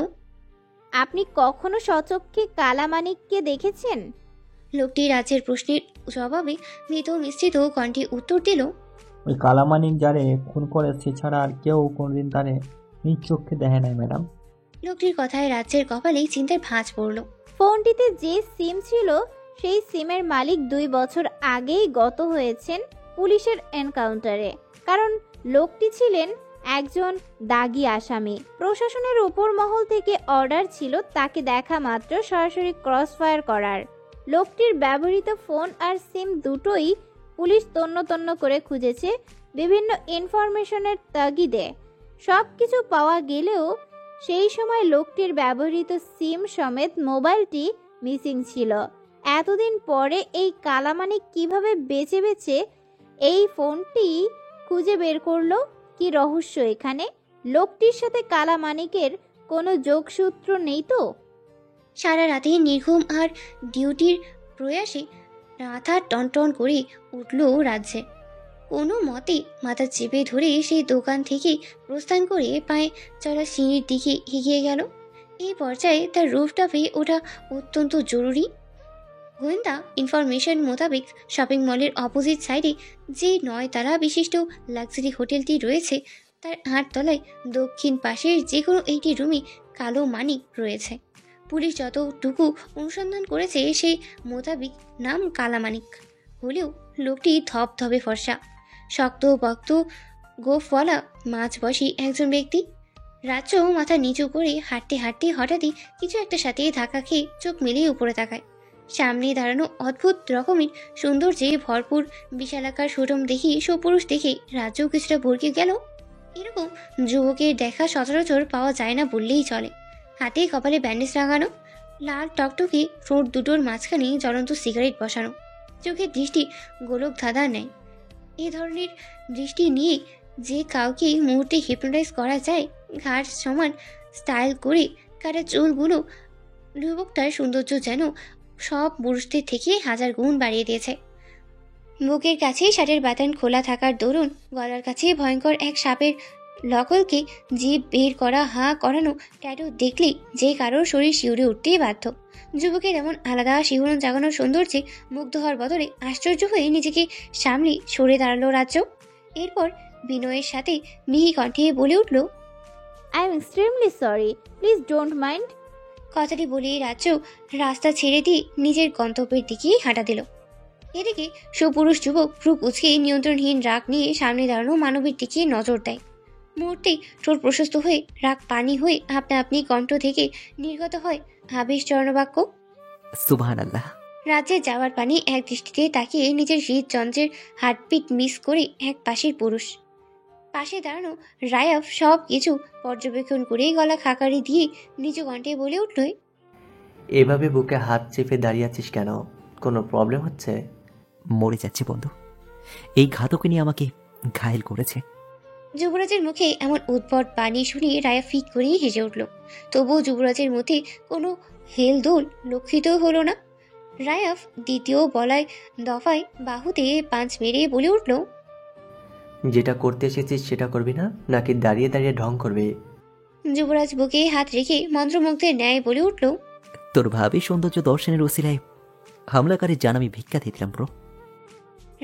আপনি কখনো সচক্ষে কালামানিককে দেখেছেন? লোকটি রাজ্যের প্রশ্নের জবাবে মৃত মিশ্রিত কণ্ঠে উত্তর দিল, ওই কালামানিক যারে খুন করে সে ছাড়া আর কেউ কোনোদিন তারে নিজ চোখে দেখে নাই ম্যাডাম। লোকটির কথায় রাজ্যের কপালেই চিন্তার ভাঁজ পড়ল। ফোনটিতে যে সিম ছিল সেই সিমের মালিক 2 বছর আগেই গত হয়েছেন পুলিশের এনকাউন্টারে, কারণ লোকটি ছিলেন একজন দাগী আসামি। প্রশাসনের উপর মহল থেকে অর্ডার ছিল তাকে দেখা মাত্র সরাসরি ক্রস ফায়ার করার। লোকটির ব্যবহৃত ফোন আর সিম দুটোই পুলিশ তন্ন তন্ন করে খুঁজেছে বিভিন্ন ইনফরমেশনের তাগিদে। সব কিছু পাওয়া গেলেও সেই সময় লোকটির ব্যবহৃত সিম সমেত মোবাইলটি মিসিং ছিল। এতদিন পরে এই কালামানিক কিভাবে বেছে বেছে এই ফোনটি খুঁজে বের করলো? কি রহস্য এখানে? লোকটির সাথে কালামানিকের কোনো যোগসূত্র নেই তো? সারা রাতে নির্ঘুম আর ডিউটির প্রয়াসে মাথা টনটন করে উঠল রাজ্যে। কোনো মতে মাথা চেপে ধরে সেই দোকান থেকে প্রস্থান করে পায়ে চলা সিঁড়ির দিকে এগিয়ে গেল। এই পর্যায়ে তার রুফটপে ওঠা অত্যন্ত জরুরি। গোয়েন্দা ইনফরমেশন মোতাবেক শপিং মলের অপোজিট সাইডে যে 9 তারা বিশিষ্ট লাক্সারি হোটেলটি রয়েছে তার 8 তলায় দক্ষিণ পাশের যে কোনো একটি রুমে কালো মানিক রয়েছে। পুলিশ যতটুকু অনুসন্ধান করেছে সেই মোতাবেক নাম কালামানিক হলেও লোকটি ধবধবে ফর্সা, শক্ত পক্ত গোফওয়ালা মাঝবয়সী একজন ব্যক্তি। রাজ্য মাথা নিচু করে হাঁটতে হাঁটতে হঠাৎই কিছু একটা সাথে ধাক্কা খেয়ে চোখ মেলিয়ে উপরে তাকায়। সামনে দাঁড়ানো অদ্ভুত রকমের সৌন্দর্যে ভরপুর বিশালাকার সুরম দেখি সুপুরুষ দেখে রাজ্য কিছুটা ভরকে গেল। এরকম যুবকের দেখা সচরাচর পাওয়া যায় না বললেই চলে। হাতে কপালে ব্যান্ডেজ লাগানো, লাল টকটকে ঠোঁট দুটোর মাঝখানে জ্বলন্ত সিগারেট বসানো, চোখের দৃষ্টি গোলক ধাঁধা নেয়। এ ধরনের দৃষ্টি নিয়ে যে কাউকে মুহূর্তে হিপনোটাইজ করা যায়। ঘাড় সমান স্টাইল করে কাটা চুলগুলো যুবকটার সৌন্দর্য যেন সব পুরুষদের থেকে 1000 গুণ বাড়িয়ে দিয়েছে। বুকের কাছে শার্টের বাটন খোলা থাকার দরুন গলার কাছে ভয়ঙ্কর এক সাপের লকলকে জিভ বের করা হাঁ করানো ট্যাটু দেখলেই যে কারোর শরীর শিউরে উঠতেই বাধ্য। যুবকের এমন আলাদা শিহরণ জাগানোর সৌন্দর্যে মুগ্ধ হওয়ার বদলে আশ্চর্য হয়ে নিজেকে সামনে সরে দাঁড়ালো রাজ্য। এরপর বিনয়ের সাথে মিহি কণ্ঠে বলে উঠল, I am extremely sorry, please don't mind. কথাটি বলেই রাজ্য রাস্তা ছেড়ে দিয়ে নিজের গন্তব্যের দিকে হাঁটা দিল। এদিকে সুপুরুষ যুবক ভ্রু কুঁচকে নিয়ন্ত্রণহীন রাগ নিয়ে সামনে দাঁড়ানো মানবের দিকে নজর দেয়। মুহূর্তেই ঠোঁট প্রশস্ত হয়ে রাগ পানি হয়ে আপনা আপনি কণ্ঠ থেকে নির্গত হয় আবেশ চরণবাক্য, সুবহানাল্লাহ। রাজ্যের যাওয়ার পানি এক দৃষ্টিতে তাকিয়ে নিজের হৃদযন্ত্রের হার্টবিট মিস করে এক পাশের পুরুষ। পাশে দাঁড়ানো রায়াফ সব কিছু পর্যবেক্ষণ করে গলা খাকারি দিয়ে নিজ কণ্ঠে বলে উঠল, এভাবে বুকে হাত চেপে দাঁড়িয়ে আছিস কেন? কোনো প্রবলেম হচ্ছে? মরে যাচ্ছে বন্ধু, এই ঘাতকে নিয়ে আমাকে ঘায়েল করেছে। যুবরাজের মুখে এমন উদ্ভট বাণী শুনে রায়া ফিক করেই হেসে উঠল। তবুও যুবরাজের মধ্যে কোনো হেলদোল লক্ষিত হলো না। রায়াফ দ্বিতীয় বলায় দফায় বাহুতে পাঁচ মেরে বলে উঠল, যেটা করতে এসেছিস সেটা করবি না, নাকি দাঁড়িয়ে দাঁড়িয়ে ঢং করবি? যুবরাজ বুকে হাত রেখে মন্ত্রমুগ্ধের ন্যায় বলে উঠল, তোর ভাবি সৌন্দর্য দর্শনের ওসিলায় হামলাকারীর জান আমি ভিক্ষা দিলাম ব্রো।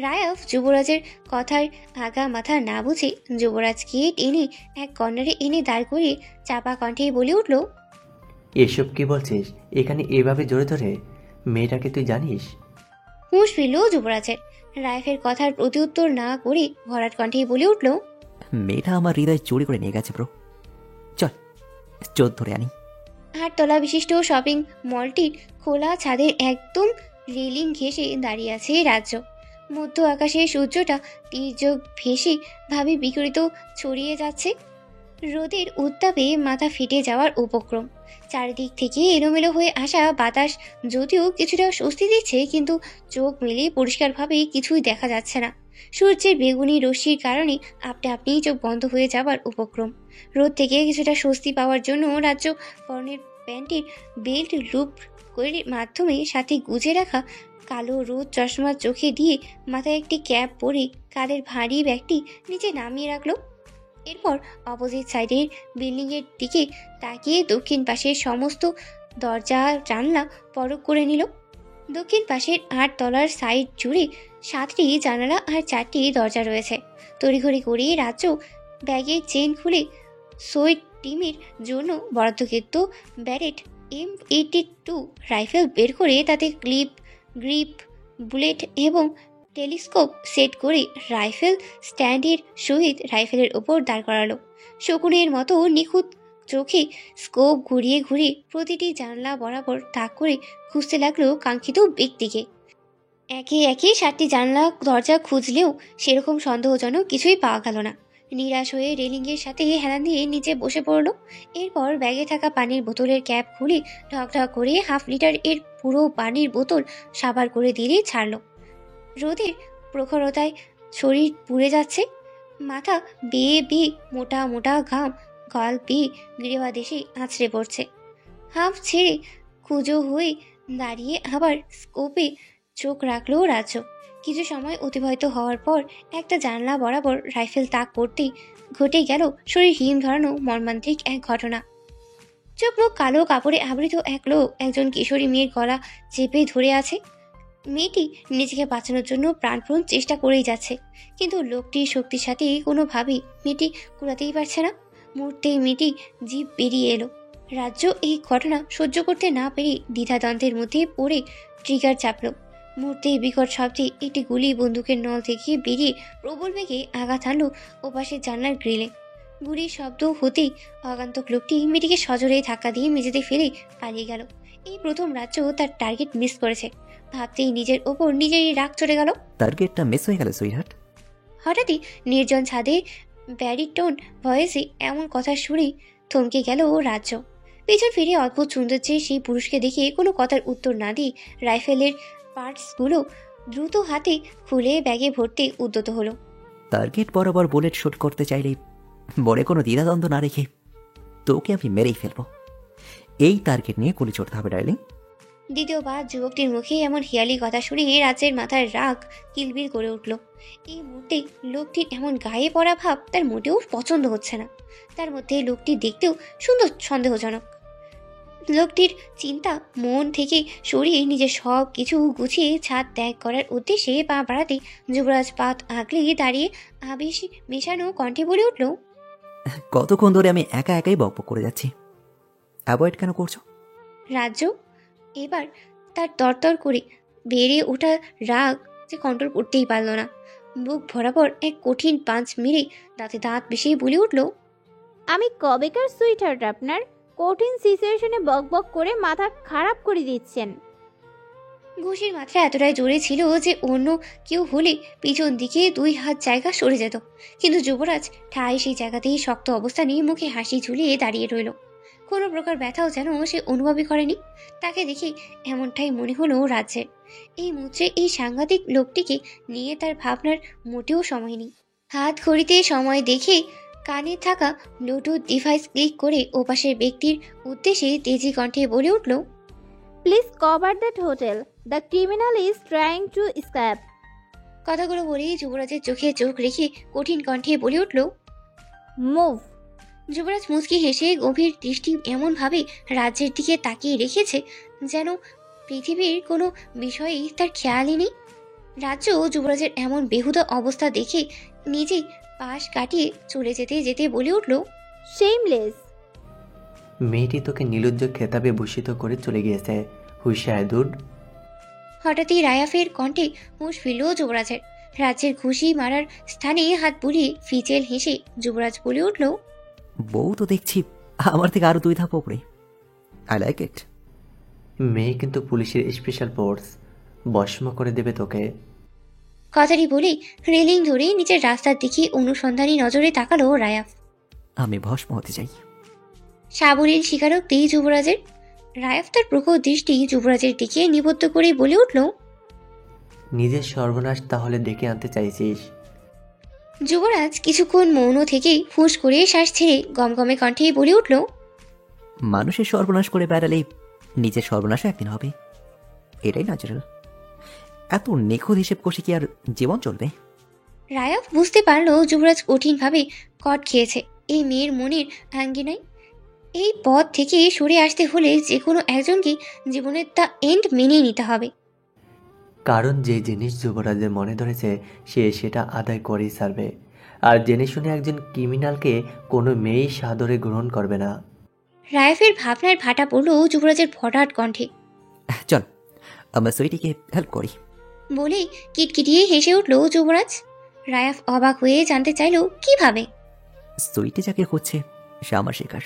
রায়াফ যুবরাজের কথার আগা মাথা না বুঝে যুবরাজকে টেনে এক কর্নারে এনে দাঁড় করিয়ে চাপা কণ্ঠে বলে উঠল, এসব কি বলছিস? এখানে এভাবে জোরে ধরে? মেয়েটাকে তুই জানিস? হুঁশ ফিরল যুবরাজের। রায়াফের কথার প্রতিউত্তর না করে ভরাট কণ্ঠে বলে উঠল, মেয়েটা আমার হৃদয় চুরি করে নিয়ে গেছে ব্রো, চল চোর ধরে আনি। 8 তলা বিশিষ্ট শপিং মলটির খোলা ছাদের একদম রেলিং ঘেঁষে দাঁড়িয়ে আছে রাজ্য। মধ্য আকাশে সূর্যটা তীর্যক ভেসে ভাবে বিকৃত ছড়িয়ে যাচ্ছে। রোদের উত্তাপে মাথা ফেটে যাওয়ার উপক্রম। চারিদিক থেকে এলোমেলো হয়ে আসা বাতাস যদিও কিছুটা স্বস্তি দিচ্ছে, কিন্তু চোখ মেলে পরিষ্কারভাবে কিছুই দেখা যাচ্ছে না। সূর্যের বেগুনি রশ্মির কারণে আপনা আপনিই চোখ বন্ধ হয়ে যাবার উপক্রম। রোদ থেকে কিছুটা স্বস্তি পাওয়ার জন্য রাজ্য পরনের প্যান্টের বেল্ট লুপ করে মাধ্যমে সাথে গুজে রাখা কালো রোদ চশমা চোখে দিয়ে মাথায় একটি ক্যাপ পরে কাঁধের ভারী ব্যাগটি নিচে নামিয়ে রাখলো। এরপর অপোজিট সাইডের বিল্ডিংয়ের দিকে তাকিয়ে দক্ষিণ পাশের সমস্ত দরজা জানলা পরখ করে নিল। দক্ষিণ পাশের 8 তলার সাইড জুড়ে 7টি জানালা আর 4টি দরজা রয়েছে। তড়িঘড়ি করে রাজ্য ব্যাগের চেন খুলে সুইট টিমের জন্য বরাদ্দকৃত ব্যারেট M82 রাইফেল বের করে তাতে ক্লিপ, গ্রিপ, বুলেট এবং টেলিস্কোপ সেট করে রাইফেল স্ট্যান্ডের সহিত রাইফেলের ওপর দাঁড় করালো। শকুনের মতো নিখুঁত চোখে স্কোপ ঘুরিয়ে ঘুরিয়ে প্রতিটি জানলা বরাবর তাক করে খুঁজতে লাগলো কাঙ্ক্ষিত ব্যক্তিকে। একে একে 7টি জানলা দরজা খুঁজলেও সেরকম সন্দেহজনক কিছুই পাওয়া গেল না। নিরাশ হয়ে রেলিংয়ের সাথে হেলান দিয়ে নিচে বসে পড়ল। এরপর ব্যাগে থাকা পানির বোতলের ক্যাপ খুলে ঢকঢক করে 1/2 লিটার এর পুরো পানির বোতল সাবার করে দিয়ে ছাড়ল। রোদের প্রখরতায় শরীর পুড়ে যাচ্ছে, মাথা বেয়ে বেয়ে মোটা মোটা ঘাম গাল বেয়ে গৃহাদেশে আছড়ে পড়ছে। হাঁফ ছেড়ে কুঁজো হয়ে দাঁড়িয়ে আবার স্কোপে চোখ রাখলো রাজ্য। কিছু সময় অতিবাহিত হওয়ার পর একটা জানলা বরাবর রাইফেল তাক করতেই ঘটে গেল শরীর হিম ধরানো মর্মান্তিক এক ঘটনা। চোখ মুখ কালো কাপড়ে আবৃত এক লোক একজন কিশোরী মেয়ের গলা চেপে ধরে আছে। মেয়েটি নিজেকে বাঁচানোর জন্য প্রাণপণ চেষ্টা করেই যাচ্ছে, কিন্তু লোকটির শক্তির সাথে কোনোভাবেই মেয়েটি কুলাতেই পারছে না। মুহূর্তেই মেয়েটি জিভ বেরিয়ে এলো। রাজ্য এই ঘটনা সহ্য করতে না পেরে দ্বিধাদ্বন্দ্বের মধ্যে পড়ে ট্রিগার চাপল। মুহূর্তে বিকট শব্দে একটি গুলি বন্দুকের নল থেকে বেরিয়ে প্রবল বেগে আঘাত হানল ওপাশের জানলার গ্রিলে। গুলির শব্দ হতেই অগান্তক লোকটি মেয়েটিকে সজোরে ধাক্কা দিয়ে মেঝেতে ফেলে পালিয়ে গেল। এই প্রথম রাজ্য তার টার্গেট মিস করেছে। ভাবতেই নিজের ওপর নিজেরই রাগ চড়ে গেল। টার্গেটটা মিস হয়ে গেল সুইহার্ট। হঠাৎই নির্জন ছাদে ব্যারিটোন ভয়েসে এমন কথা শুনে থমকে গেল রাজ্য। পেছন ফিরে অদ্ভুত সৌন্দর্যের সেই পুরুষকে দেখে কোনো কথার উত্তর না দিয়ে রাইফেলের পার্টসগুলো দ্রুত হাতে খুলে ব্যাগে ভরতে উদ্যত হলো। টার্গেট বরাবর বুলেট শুট করতে চাইলেই বড়ে কোনো দ্বিধাদ্বন্দ্ব না রেখে তোকে আমি মেরেই ফেলবো। এই টার্গেট নিয়ে গুলি চড়তে হবে ডার্লিং। দ্বিতীয়বার যুবকটির মুখে এমন হিয়ালি কথা শুনে রাজ্যের মাথার রাগ কিলবিল করে উঠল। এই মুহূর্তে লোকটির এমন গায়ে পড়া ভাব তার মোটেও পছন্দ হচ্ছে না। তার মধ্যে লোকটি দেখতেও সুন্দর সন্দেহজনক। লোকটির চিন্তা মন থেকে সরিয়ে নিজের সব কিছু গুছিয়ে ছাদ ত্যাগ করার উদ্দেশ্যে পা বাড়াতে যুবরাজ পাত আগলে দাঁড়িয়ে আবেশ মেশানো কণ্ঠে বলে উঠল, কতক্ষণ ধরে আমি একা একাই বকবক করে যাচ্ছি, অ্যাভয়েড কেন করছো? রাজ্য এবার তার তরতর করে বেড়ে ওঠা রাগ যে কন্ট্রোল করতেই পারল না। বুক বরাবর এক কঠিন পাঁচ মেরে দাঁতে দাঁত মিশিয়ে বলে উঠল, আমি কবেকার সুইটহার্ট আপনার? কঠিন সিচুয়েশনে বকবক করে মাথা খারাপ করে দিচ্ছেন। ঘুষির মাত্রা এতটাই জোরে ছিল যে অন্য কেউ হলে পিছন দিকে 2 হাত জায়গা সরে যেত, কিন্তু যুবরাজ ঠায় সেই জায়গাতেই শক্ত অবস্থানে মুখে হাসি ঝুলিয়ে দাঁড়িয়ে রইল। কোনো প্রকার ব্যথাও যেন সে অনুভবই করেনি। তাকে দেখে এমনটাই মনে হলো রাজ্যের। এই মুহূর্তে এই সাংঘাতিক লোকটিকে নিয়ে তার ভাবনার মোটেও সময় নেই। হাত ঘড়িতে সময় দেখে কানে থাকা ব্লুটুথ ডিভাইস ক্লিক করে ওপাশের ব্যক্তির উদ্দেশ্যে তেজি কণ্ঠে বলে উঠল, please cover that hotel, the criminal is trying to স্ক্যাপ। কথাগুলো বলেই যুবরাজের চোখে চোখ রেখে কঠিন কণ্ঠে বলে উঠল, মুভ। যুবরাজ মুচকি হেসে গভীর দৃষ্টি এমনভাবে রাজ্যের দিকে তাকিয়ে রেখেছে যেন পৃথিবীর কোনো বিষয়েই তার খেয়ালই নেই। রাজ্য যুবরাজের এমন বেহুদা অবস্থা দেখে নিজেই পাশ কাটিয়ে চলে যেতে যেতে বলে উঠল, শেমলেস। মেয়েটি তোকে নিলজ্জ খেতাবে ভূষিত করে চলে গিয়েছে, হুঁশিয়ার দুড। হঠাৎই রায়াফের কণ্ঠে হুঁশ ফিরল যুবরাজের। রাজ্যের ঘুষি মারার স্থানে হাত বুলিয়ে ফিচেল হেসে যুবরাজ বলে উঠল, বউ তো দেখছি আমার থেকে আরো 2 ধাপ উপরে। I like it. মেয়ে কিন্তু পুলিশের স্পেশাল ফোর্স, বশম করে দেবে তোকে। কথাটি বলেই রেলিং ধরে নিচের রাস্তার দিকে অনুসন্ধানী নজরে তাকালো রায়াফ। আমি ভস্ম হতে চাই। সাবলীল স্বীকারোক্তি যুবরাজের। রায়াফ তার প্রখর দৃষ্টি যুবরাজের দিকে নিবদ্ধ করে বলে উঠল, নিজের সর্বনাশ তাহলে ডেকে আনতে চাইছিস? যুবরাজ কিছুক্ষণ মৌন থেকেই ফুঁস করে শ্বাস ছেড়ে গমগমে কণ্ঠে বলে উঠল, মানুষের সর্বনাশ করে বেড়ালেই নিজের সর্বনাশও একদিন হবে, এটাই ন্যাচারাল। এত নিখুঁত হিসেব কষে কি আর জীবন চলবে? রায়াফ বুঝতে পারল যুবরাজ কঠিনভাবে কট খেয়েছে এই মেয়ের মনের আঙ্গিনায়। এই পথ থেকে সরে আসতে হলে যে কোনো একজনকে জীবনের তা এন্ড মেনে নিতে হবে। কারণ যে জিনিস যুবরাজের মনে ধরেছে সে সেটা আদায় করেই ছাড়বে, আর জেনে শুনে একজন ক্রিমিনালকে কোনো মেয়েই সাদরে গ্রহণ করবে না। রায়াফের ভাবনার ভাটা পড়ল যুবরাজের ভটাট কণ্ঠে। চল আমরা সুইটিকে হেল্প করি। বলেই কিটকিটিয়ে হেসে উঠল যুবরাজ। রায়াফ অবাক হয়ে জানতে চাইল কিভাবে। সুইটে যাকে হচ্ছে সে আমার শিকার।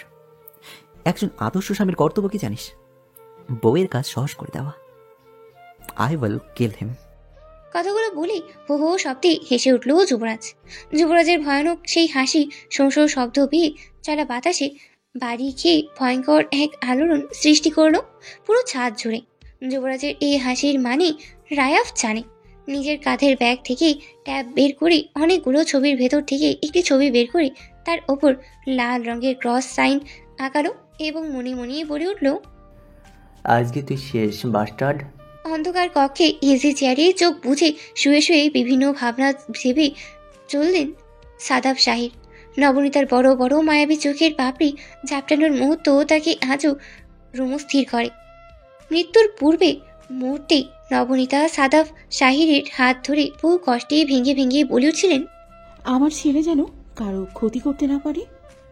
একজন আদর্শ স্বামীর কর্তব্য কি জানিস? বউয়ের কাজ সহজ করে দেওয়া। আই উইল কিল হিম। কথাগুলো বলেই হো হো শব্দে হেসে উঠল যুবরাজ। যুবরাজের ভয়ানক সেই হাসি শোঁ শব্দ পেয়ে চলা বাতাসে বাড়ি খেয়ে ভয়ঙ্কর এক আলোড়ন সৃষ্টি করলো পুরো ছাদ জুড়ে। যুবরাজের এই হাসির মানে রায়াফ জানে। নিজের কাঁধের ব্যাগ থেকে ট্যাব বের করে অনেকগুলো ছবির ভেতর থেকে একটি ছবি বের করে তার ওপর লাল রঙের ক্রস সাইন আঁকালো এবং মনে মনে বলে উঠল, আজকে তুই শেষ বাস্টার্ড। অন্ধকার কক্ষে ইজি চেয়ারে চোখ বুঝে শুয়ে শুয়ে বিভিন্ন ভাবনা ভেবে চললেন সাদাব শাহির। নবনীতার বড় বড় মায়াবী চোখের পাপড়ি ঝাপটানোর মুহূর্ত তাকে আজও রুমস্থির করে। মৃত্যুর পূর্বে মুহূর্তেই নবনীতা সাদাব শাহিরের হাত ধরে বহু কষ্টে ভেঙে ভেঙে বলে উঠছিলেন, আমার ছেলে যেন কারো ক্ষতি করতে না পারে,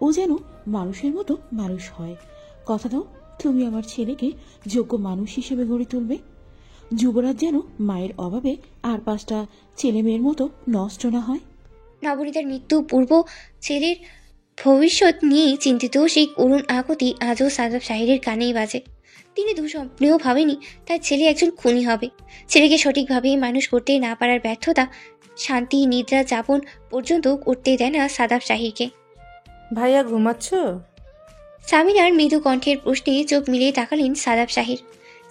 ও যেন মানুষের মতো মানুষ হয়। কথা দাও তুমি আমার ছেলেকে যোগ্য মানুষ হিসেবে গড়ে তুলবে। যুবরাজ যেন মায়ের অভাবে আর 5টা ছেলে মেয়ের মতো নষ্ট না হয়। নবনীতার মৃত্যু পূর্ব ছেলের ভবিষ্যৎ নিয়ে চিন্তিত সেই করুণ আকুতি আজও সাদাব শাহিরের কানেই বাজে। তিনি দুঃস্বপ্নেও ভাবেনি তার ছেলে একজন খুনি হবে। ছেলেকে সঠিকভাবে মানুষ করতে না পারার ব্যর্থতা শান্তি নিদ্রা যাপন পর্যন্ত করতে দেয় না সাদাব শাহিরকে। ভাইয়া ঘুমাচ্ছ? সামিনার মৃদু কণ্ঠের প্রশ্নে চোখ মিলিয়ে তাকালেন সাদাব শাহির।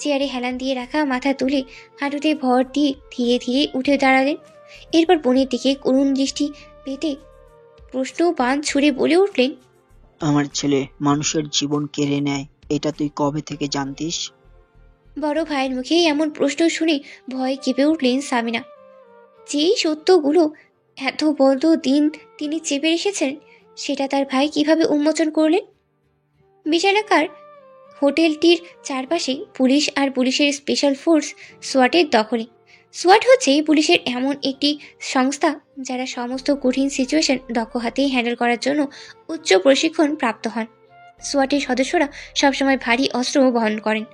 চেয়ারে হেলান দিয়ে রাখা মাথা তুলে হাঁটুতে ভর দিয়ে ধীরে ধীরে উঠে দাঁড়ালেন। এরপর বোনের দিকে করুণ দৃষ্টি পেতে প্রশ্ন বান ছুড়ে বলে উঠলেন, আমার ছেলে মানুষের জীবন কেড়ে নেয়, এটা তুই কবে থেকে জানতিস? বড় ভাইয়ের মুখে এমন প্রশ্ন শুনে ভয়ে কেঁপে উঠলেন সামিনা। যেই সত্যগুলো এত বড় দিন তিনি চেপে রেখেছেন সেটা তার ভাই কিভাবে উন্মোচন করলেন? বিশালাকার হোটেলটির চারপাশে পুলিশ আর পুলিশের স্পেশাল ফোর্স সোয়াটের দখলে। সোয়াট হচ্ছে পুলিশের এমন একটি সংস্থা যারা সমস্ত কঠিন সিচুয়েশন দক্ষ হাতে হ্যান্ডেল করার জন্য উচ্চ প্রশিক্ষণ প্রাপ্ত হন। সোয়াটের সদস্যরা সবসময় ভারী অস্ত্র বহন করেন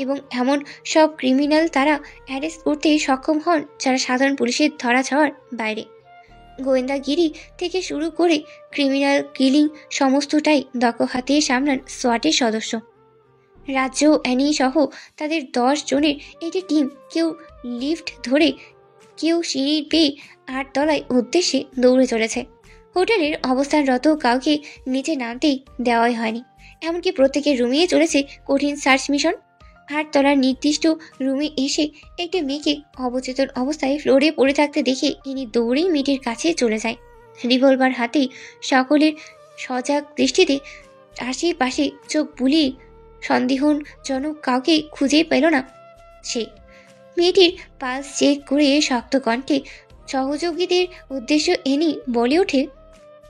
এবং এমন সব ক্রিমিনাল তারা অ্যারেস্ট করতে সক্ষম হন যারা সাধারণ পুলিশের ধরা ছোঁয়ার বাইরে। গোয়েন্দাগিরি থেকে শুরু করে ক্রিমিনাল কিলিং সমস্তটাই দক্ষ হাতে সামলান সোয়াটের সদস্য। রাজ্য অ্যানি সহ তাদের 10 জনের একটি টিম কেউ লিফট ধরে কেউ সিঁড়ি পেয়ে 8 তলায় উদ্দেশ্যে দৌড়ে চলেছে। হোটেলের অবস্থানরত কাউকে নিচে নামতেই দেওয়াই হয়নি, এমনকি প্রত্যেকের রুমে চলেছে কঠিন সার্চ মিশন। 8 তলার নির্দিষ্ট রুমে এসে একটি মেয়েকে অবচেতন অবস্থায় ফ্লোরে পড়ে থাকতে দেখে ইনি দৌড়েই মেয়েটির কাছে চলে যায়। রিভলভার হাতেই সকলের সজাগ দৃষ্টিতে আশেপাশে চোখ বুলিয়ে সন্দেহজনক কাউকে খুঁজে পেল না সে। মেয়েটির পালস চেক করে শক্ত কণ্ঠে সহযোগীদের উদ্দেশ্য এনে বলে ওঠে,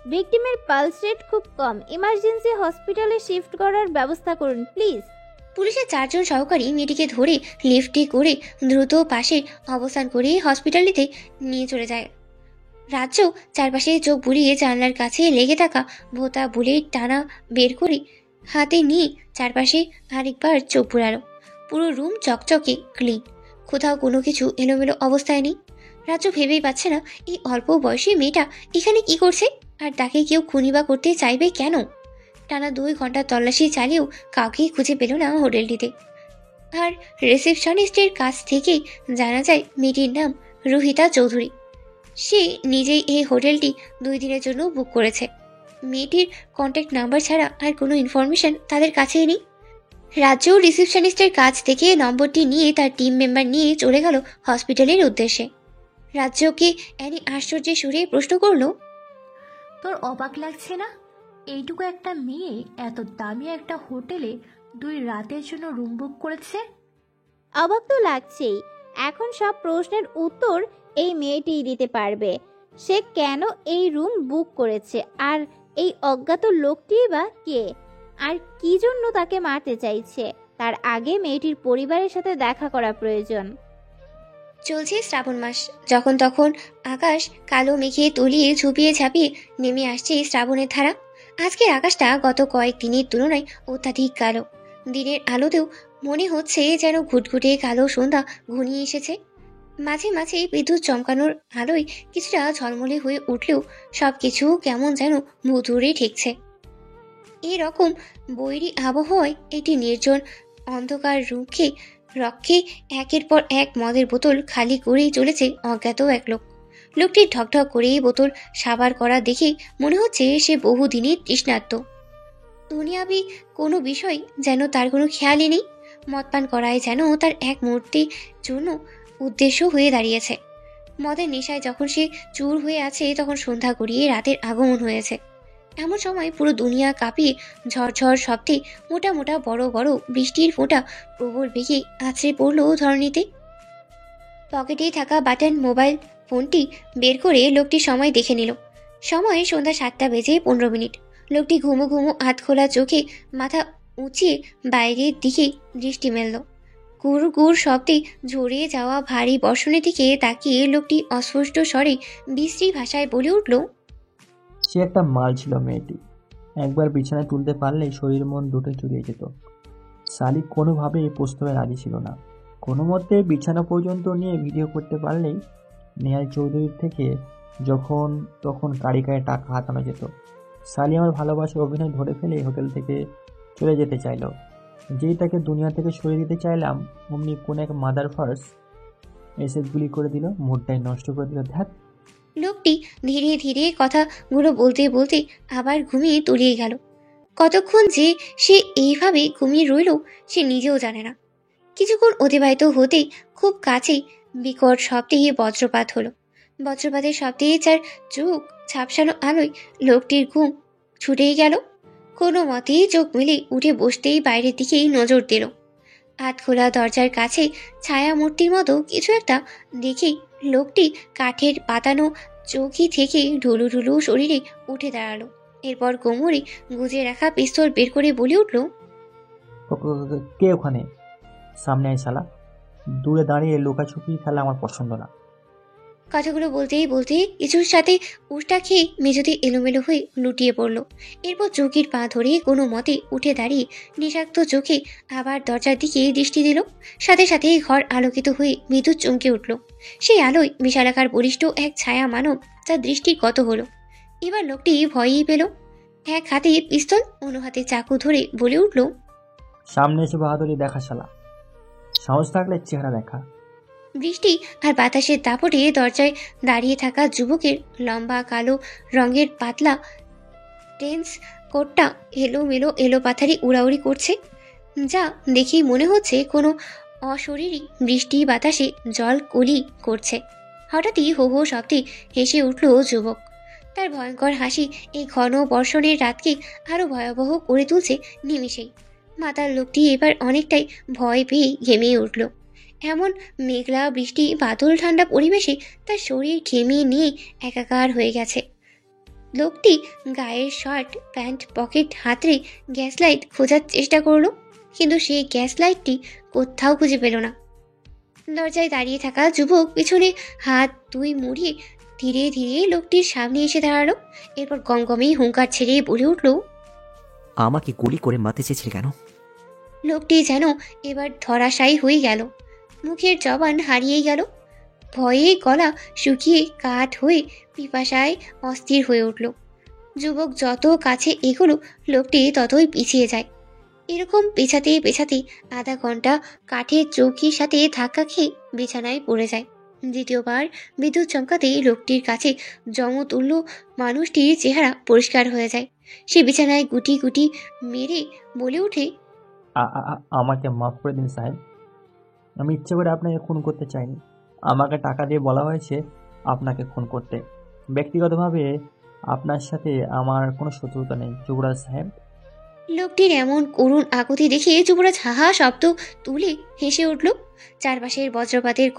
ভিকটিমের পালস রেট খুব কম, ইমার্জেন্সি হসপিটালে শিফট করার ব্যবস্থা করুন প্লিজ। পুলিশের 4 জন সহকারী মেয়েটিকে ধরে লিফটে করে দ্রুত পাশে অবস্থান করে হসপিটালিতে নিয়ে চলে যায়। রাজ্য চারপাশে চোখ বুলিয়ে জানলার কাছে লেগে থাকা ভোতা বুলেট টানা বের করে হাতে নিয়ে চারপাশে আরেকবার চোখ বুলালো। পুরো রুম চকচকে ক্লিন, কোথাও কোনো কিছু এলোমেলো অবস্থায় নেই। রাজ্য ভেবেই পাচ্ছে না এই অল্প বয়সী মেয়েটা এখানে কি করছে, আর তাকে কেউ খুনি বা করতে চাইবে কেন। টানা 2 ঘন্টা তল্লাশি চালিয়েও কাউকেই খুঁজে পেল না হোটেলটিতে। আর রিসেপশনিস্টের কাছ থেকে জানা যায় মেয়েটির নাম রুহিতা চৌধুরী। সে নিজেই এই হোটেলটি 2 দিনের জন্য বুক করেছে। মেয়েটির কন্ট্যাক্ট নাম্বার ছাড়া আর কোনো ইনফরমেশন তাদের কাছেই নেই। রাজ্য রিসেপশনিস্টের কাছ থেকে নম্বরটি নিয়ে তার টিম মেম্বার নিয়ে চলে গেল হসপিটালের উদ্দেশ্যে। রাজ্যকে অ্যানি আশ্চর্যে সুরে প্রশ্ন করলো, তোর অবাক লাগছে না? এইটুকু একটা মেয়ে এত দামি একটা হোটেলে 2 রাতের জন্য রুম বুক করেছে। অবাক তো লাগছেই। এখন সব প্রশ্নের উত্তর এই মেয়েটিই দিতে পারবে। সে কেন এই রুম বুক করেছে, আর এই অজ্ঞাত লোকটি বা কে, আর কি জন্য তাকে মারতে চাইছে। তার আগে মেয়েটির পরিবারের সাথে দেখা করা প্রয়োজন। চলছে শ্রাবণ মাস, যখন তখন আকাশ কালো মেঘে তলিয়ে ঝুঁপিয়ে ঝাঁপিয়ে নেমে আসছে শ্রাবণের ধারা। আজকের আকাশটা গত কয়েকদিনের তুলনায় অত্যাধিক কালো। দিনের আলোতেও মনে হচ্ছে যেন ঘুটঘুটে কালো সন্ধ্যা ঘনিয়ে এসেছে। মাঝে মাঝে বিদ্যুৎ চমকানোর আলোয় কিছুটা ঝলমলে হয়ে উঠলেও সবকিছু কেমন যেন ভুতুড়ে ঠেকছে। এরকম বৈরী আবহাওয়ায় একটি নির্জন অন্ধকার রক্ষে একের পর এক মদের বোতল খালি করেই চলেছে অজ্ঞাত এক লোক। লোকটি ঢকঢক করে বোতল সাবার করা দেখে মনে হচ্ছে সে বহুদিনের তৃষ্ণার্ত। দুনিয়াবি কোনো বিষয় যেন তার কোনো খেয়ালই নেই। মদ পান করায় যেন তার এক মুহূর্তের জন্য উদ্দেশ্য হয়ে দাঁড়িয়েছে। মদের নেশায় যখন সে চুর হয়ে আছে, তখন সন্ধ্যা গড়িয়ে রাতের আগমন হয়েছে। এমন সময় পুরো দুনিয়া কাঁপিয়ে ঝরঝর শব্দে মোটা মোটা বড় বড় বৃষ্টির ফোঁটা প্রবল বেগে আছড়ে পড়ল ধরণীতে। পকেটে থাকা বাটন মোবাইল ফোনটি বের করে লোকটি সময় দেখে নিল। সময় সন্ধ্যা 7:15। লোকটি ঘুমো ঘুমো হাত খোলা চোখে মাথা উঁচিয়ে বাইরের দিকে দৃষ্টি মেলল। গুড় গুড় শব্দে ঝরে যাওয়া ভারী বর্ষণের দিকে তাকিয়ে লোকটি অস্পষ্ট স্বরে বিশ্রী ভাষায় বলে উঠল, সে একটা মাল ছিল মেয়েটি। একবার বিছানায় তুলতে পারলেই শরীর মন দুটো জুড়িয়ে যেত। শালিক কোনোভাবেই প্রস্তাবে রাজি ছিল না। কোনো মতে বিছানা পর্যন্ত নিয়ে ভিডিও করতে পারলেই নেহাল চৌধুরীর থেকে যখন তখন কাড়ি কাড়ি টাকা হাতানো যেত। শালি আমার ভালোবাসার অভিনয় ধরে ফেলে হোটেল থেকে চলে যেতে চাইল। যেই তাকে দুনিয়া থেকে সরিয়ে দিতে চাইলাম, অমনি কোন এক মাদার ফার্স এসে গুলি করে দিল, মুডটাই নষ্ট করে দিল। ধ্যাত। লোকটি ধীরে ধীরে কথাগুলো বলতে বলতে আবার ঘুমিয়ে তলিয়ে গেল। কতক্ষণ যে সে এইভাবে ঘুমিয়ে রইল সে নিজেও জানে না। কিছুক্ষণ অতিবাহিত হতেই খুব কাছেই বিকট শব্দে বজ্রপাত হলো। বজ্রপাতের শব্দে যার চোখ ঝাপসানো আলোয় লোকটির ঘুম ছুটেই গেল। কোনো মতেই চোখ মেলে উঠে বসতেই বাইরের দিকেই নজর দিল। হাত খোলা দরজার কাছে ছায়া মূর্তির মতো কিছু একটা দেখেই লোকটি কাঠের পাতানো চৌকি থেকে ঢুলু ঢুলু শরীরে উঠে দাঁড়ালো। এরপর কোমরে গুজে রাখা পিস্তল বের করে বলে উঠল, কে ওখানে? সামনে আয় শালা। দূরে দাঁড়িয়ে লুকাছুপি খেলা আমার পছন্দ না। কথাগুলো বলতেই বলতে কিছুর সাথে উষ্টা খেয়ে মেঝেতে এলোমেলো হয়ে লুটিয়ে পড়ল। এরপর চৌকির পা ধরে কোনো মতে উঠে দাঁড়িয়ে নিষাক্ত চোখে আবার দরজার দিকে দৃষ্টি দিল। সাথে সাথে ঘর আলোকিত হয়ে বিদ্যুৎ চমকে উঠল। সেই আলোয় বিশালাকার বলিষ্ঠ এক ছায়া মানব তার দৃষ্টিগত হলো। এবার লোকটি ভয়ই পেল। এক হাতে পিস্তল, অন্য হাতে চাকু ধরে বলে উঠল, সামনে এসে বাহাদুরি দেখা শালা। সাহস থাকলে চেহারা দেখা। বৃষ্টি আর বাতাসের দাপটে দরজায় দাঁড়িয়ে থাকা যুবকের লম্বা কালো রঙের পাতলা টেন্স কোটটা এলো পাথারি উড়াউড়ি করছে, যা দেখেই মনে হচ্ছে কোনো অশরীরী বৃষ্টি বাতাসে জল কলি করছে। হঠাৎই হো হো শব্দে হেসে উঠল যুবক। তার ভয়ঙ্কর হাসি এই ঘন বর্ষণের রাতকে আরো ভয়াবহ করে তুলছে নিমিষেই। মাতাল লোকটি এবার অনেকটাই ভয় পেয়ে ঘেমিয়ে উঠল। এমন মেঘলা বৃষ্টি বাদল ঠান্ডা পরিবেশে তার শরীর ঘেমিয়ে নিয়ে একাকার হয়ে গেছে। লোকটি গায়ের শার্ট প্যান্ট পকেট হাতড়ে গ্যাস লাইট খোঁজার চেষ্টা করলো, কিন্তু সেই গ্যাস লাইটটি কোথাও খুঁজে পেল না। দরজায় দাঁড়িয়ে থাকা যুবক পিছনে হাত দুই মুড়িয়ে ধীরে ধীরে লোকটির সামনে এসে দাঁড়ালো। এরপর গমগমেই হুঙ্কার ছেড়ে বলে উঠল, আমাকে গুলি করে মারতে চেয়েছিলে কেন? লোকটি যেন এবার ধরাশায়ী হয়ে গেল। মুখের জবান হারিয়ে গেল। ভয়ে গলা শুকিয়ে কাঠ হয়ে পিপাসায় অস্থির হয়ে উঠল। যুবক যত কাছে এগোলো লোকটি ততই পিছিয়ে যায়। এরকম পেছাতে পেছাতে আধা ঘন্টা কাঠের চৌকির সাথে ধাক্কা খেয়ে বিছানায় পড়ে যায়। দ্বিতীয়বার বিদ্যুৎ চমকাতে লোকটির কাছে জমতুল্য মানুষটির চেহারা পরিষ্কার হয়ে যায়। সে বিছানায় গুটি গুটি মেরে বলে ওঠে, আমাকে মাফ করে দিন সাহেব। আমি ইচ্ছে করে আপনাকে খুন করতে চাইনি। আমাকে টাকা দিয়ে বলা হয়েছে আপনাকে খুন করতে। ব্যক্তিগতভাবে আপনার সাথে আমার কোনো শত্রুতা নেই যুবরাজ সাহেব। লোকটির এমন করুণ আকুতি দেখে যুবরাজ হাহা শব্দ তুলে হেসে উঠল। চারপাশের বজ্রপাতের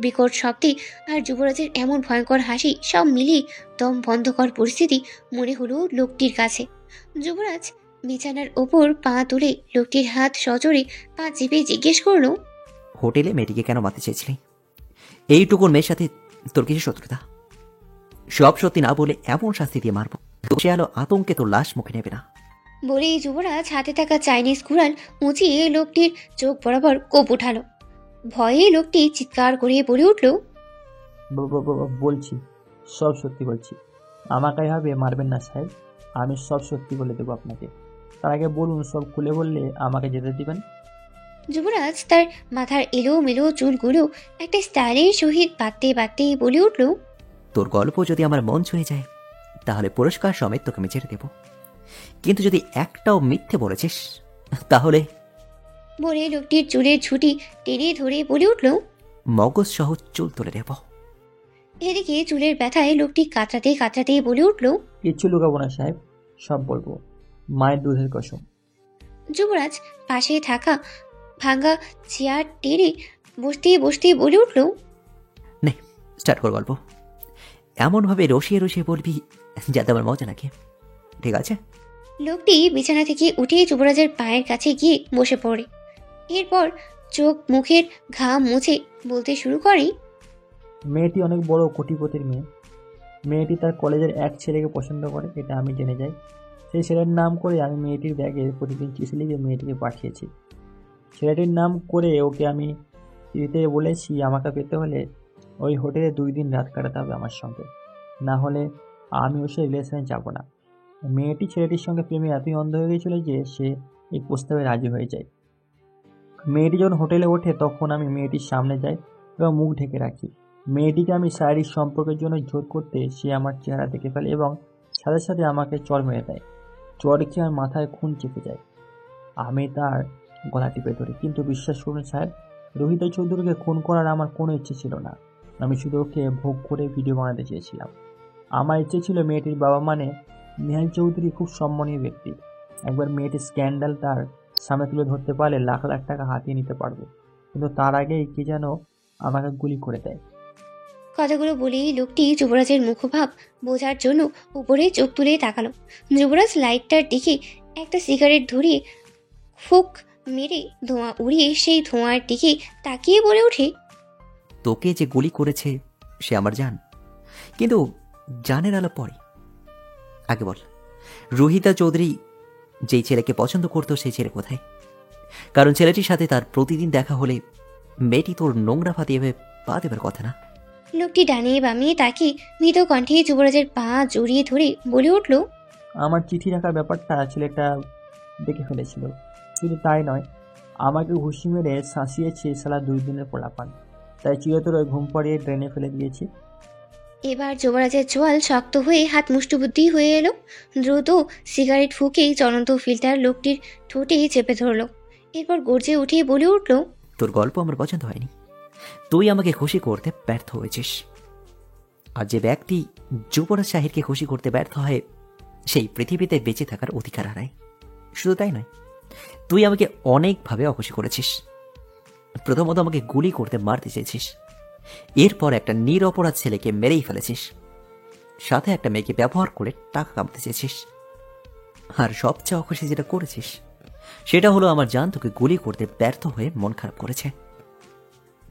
বিকট শব্দে আর যুবরাজের এমন ভয়ঙ্কর হাসি সব মিলিয়ে দম বন্ধকর পরিস্থিতি মনে হলো লোকটির কাছে। যুবরাজ বিছানার ওপর পা তুলে লোকটির হাত সজোরে পা চেপে জিজ্ঞেস করলো, হোটেলে মেয়েটিকে কেন মারতে চেয়েছিলি? এইটুকুর মেয়ের সাথে তোর কিছু শত্রুতা? সব সত্যি না বলে এমন শাস্তি দিয়ে মারবো সে আলো আতঙ্কে তোর লাশ মুখে নেবে না। বলেই যুবরাজ হাতে থাকা চাইনিজ কুড়াল উঁচিয়ে লোকটির চোখ বরাবর কোপ উঠালো। ভয়ে লোকটি চিৎকার করে বলে উঠল, বলছি, সব সত্যি বলছি। আমাকে এভাবে মারবেন না সাহেব, আমি সব সত্যি বলে দেবো আপনাকে। তার আগে বলুন, সব খুলে বললে আমাকে যেতে দিবেন? যুবরাজ তার মাথার এলোমেলো চুলগুলো একটা স্টাইলের সহিত বাঁধতে বাঁধতে বলে উঠল, তোর গল্প যদি আমার মন ছুঁয়ে যায় তাহলে পুরস্কার সমেত তোকে আমি ছেড়ে দেব, কিন্তু যদি একটাও মিথ্যে বলেছিস তাহলে বলে লোকটির চুলের ছুটি টেনে ধরে বলে উঠল। মগজ সহ চুল তুলে নেব। এদিকে চুলের ব্যথায় লোকটি কাতরাতে কাতরাতে বলে উঠল। কিচ্ছু লুকাবো না সাহেব, সব বলবো, মায়ের দুধের কসম। যুবরাজ পাশে থাকা ভাঙা চেয়ার টেনে বসতে বসতে বলে উঠল। নে স্টার্ট কর গল্প, এমনভাবে রসিয়ে রসিয়ে বলবি যাতে আমার মজা লাগে, ঠিক আছে? লোকটি বিছানা থেকে উঠে যুবরাজের পায়ের কাছে গিয়ে বসে পড়ে। এরপর চোখ মুখের ঘাম মুছে বলতে শুরু করে। মেয়েটি অনেক বড় কোটিপতির মেয়ে। মেয়েটি তার কলেজের এক ছেলেকে পছন্দ করে, এটা আমি জেনে যাই। সেই ছেলের নাম করে আমি মেয়েটির ব্যাগে প্রতিদিন চিঠি লিখে মেয়েটিকে পাঠিয়েছি। ছেলেটির নাম করে ওকে আমি চিঠিতে বলেছি আমাকে পেতে হলে ওই হোটেলে 2 দিন রাত কাটাতে হবে আমার সঙ্গে, না হলে আমি ওর সাথে রিলেশনে যাব না। মেয়েটি ছেলেটির সঙ্গে প্রেমে এতই অন্ধ হয়ে গিয়েছিল যে সে এই প্রস্তাবে রাজি হয়ে যায়। মেয়েটি যখন হোটেলে ওঠে তখন আমি মেয়েটির সামনে যাই এবং মুখ ঢেকে রাখি। মেয়েটিকে আমি শারীরিক সম্পর্কের জন্য জোর করতে সে আমার চেহারা দেখে ফেলে এবং সাথে সাথে আমাকে চড় মেরে দেয়। চড় খেয়ে আমার মাথায় খুন চেপে যায়। আমি তার গলা টিপে ধরি, কিন্তু বিশ্বাস করুন সাহেব, রোহিত চৌধুরীকে খুন করার আমার কোনো ইচ্ছে ছিল না। আমি শুধু ওকে ভোগ করে ভিডিও বানাতে চেয়েছিলাম। আমার ইচ্ছে ছিল মেয়েটির বাবা মানে নেহাল চৌধুরী খুব সম্মানীয় ব্যক্তি। একবার মেয়েটির স্ক্যান্ডাল তার সামনে তুলে ধরতে পারলে লাখ লাখ টাকা হাতিয়ে নিতে পারবো, কিন্তু তার আগেই কে যেন আমাকে গুলি করে দেয়। কথাগুলো বলেই লোকটি যুবরাজের মুখভাব বোঝার জন্য উপরে চোখ তুলে তাকালো। যুবরাজ লাইটটার দিকে একটা সিগারেট ধরিয়ে ফুক মেরে ধোঁয়া উড়িয়ে সেই ধোঁয়ার দিকে তাকিয়ে বলে ওঠে। তোকে যে গুলি করেছে সে আমার জান, কিন্তু জানের আলো পরে। আগে বল, রোহিতা চৌধুরী যেই ছেলেকে পছন্দ করতো সেই ছেলে কোথায়? কারণ ছেলেটির সাথে তার প্রতিদিন দেখা হলে মেয়েটি তোর নোংরা ফাতিয়ে পা দেবার কথা না। লোকটি ডানে বামে তাকিয়ে মৃত কণ্ঠে যুবরাজের পা জড়িয়ে ধরে বলে উঠল। আমার চিঠি রাখার ব্যাপারটা ছেলেটা দেখে ফেলেছিল। শুধু তাই নয়, আমাকে ঘুষি মেরে শাঁসিয়েছে সালা 2 দিনের পোলাপান। তাই চিরতরে ঘুম পাড়িয়ে ড্রেনে ফেলে দিয়েছি। এবার যুবরাজের চোয়াল শক্ত হয়ে হাত মুষ্টিবুদ্ধি হয়ে এলো। দ্রুত সিগারেট ফুঁকেই জ্বলন্ত ফিল্টার লোকটির ঠোঁটে চেপে ধরল। এরপর গর্জে উঠে বলে উঠল। তোর গল্প আমার পছন্দ হয়নি, তুই আমাকে খুশি করতে ব্যর্থ হয়েছিস। আর যে ব্যক্তি যুবরাজ শাহিরকে খুশি করতে ব্যর্থ হয় সেই পৃথিবীতে বেঁচে থাকার অধিকার হারায়। শুধু তাই নয়, তুই আমাকে অনেকভাবে অখুশি করেছিস। প্রথমত আমাকে গুলি করতে মারতে চেয়েছিস, এরপর একটা নিরপরাধ ছেলেকে মেরেই ফেলেছিস, সাথে একটা মেয়েকে ব্যবহার করে টাকা কামাতে চেয়েছিস। আর সবচেয়ে অখুশি যেটা করেছিস সেটা হলো আমার জান তোকে গুলি করতে ব্যর্থ হয়ে মন খারাপ করেছে।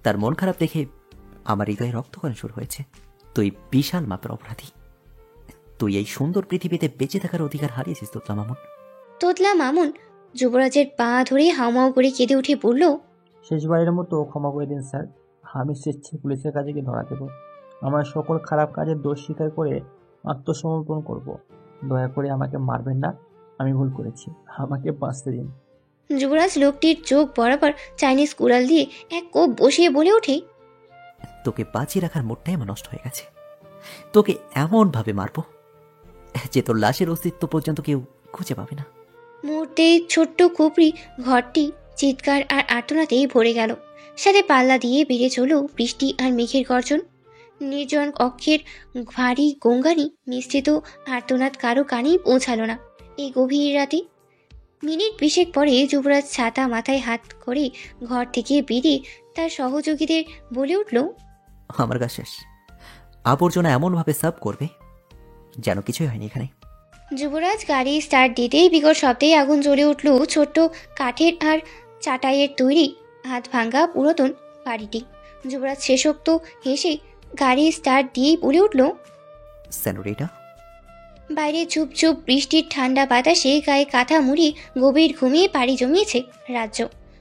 তার মন খারাপ দেখে আমার হৃদয়ে রক্তক্ষরণ শুরু হয়েছে। তুই বিশাল মাপের অপরাধী। তুই এই সুন্দর পৃথিবীতে বেঁচে থাকার অধিকার হারিয়েছিস তোতলা মামুন। তোতলা মামুন যুবরাজের পা ধরে হাউমাউ করে কেঁদে উঠে বলল। শেষবারের মতো ক্ষমা করে দিন স্যার, আমি স্বেচ্ছায় পুলিশের কাছে গিয়ে ধরা দেব। আমার সকল খারাপ কাজের দোষ স্বীকার করে আত্মসমর্পণ করব। দয়া করে আমাকে মারবেন না, আমি ভুল করেছি, আমাকে বাঁচতে দিন। যুবরাজ লোকটির চোখ বরাবর চাইনিজ কুড়াল দিয়ে এক কোপ বসিয়ে বলে ওঠে। তোকে বাঁচিয়ে রাখার মোড়টাই আমার নষ্ট হয়ে গেছে। তোকে এমন ভাবে মারবো যে তোর লাশের অস্তিত্ব পর্যন্ত কেউ খুঁজে পাবে না। মুহূর্তে ছোট্ট কুপড়ি ঘরটি চিৎকার আর আর্তনাতেই ভরে গেল। সাথে পাল্লা দিয়ে বেড়ে চলো বৃষ্টি আর মেঘের গর্জন। নির্জন কক্ষের ভারী গঙ্গানি নিশ্চিত আর্তনাদ কারো কানেই পৌঁছালো না এই গভীর রাতে। মিনিট 20 পরে যুবরাজ ছাতা মাথায় হাত করে ঘর থেকে বেরিয়ে তার সহযোগীদের বলে উঠল। আমার কাজ শেষ, আবর্জনা এমনভাবে সাফ করবে যেন কিছুই হয়নি এখানে। যুবরাজ গাড়ি স্টার্ট দিতেই বিকট শব্দে আগুন জ্বলে উঠল ছোট্ট কাঠের আর চাটাইয়ের তৈরি হাত ভাঙ্গা পুরাতন বাড়িটি। যুবরাজ শেষোক্ত হেসে গাড়ি স্টার্ট দিয়েই বলে উঠল। সেনোরিটা। বাইরে চুপ চুপ বৃষ্টির ঠান্ডা বাতাসে গায়ে কাঁথা মুড়ি গভীর ঘুমিয়ে পাড়ি জমিয়েছে রাজ্য।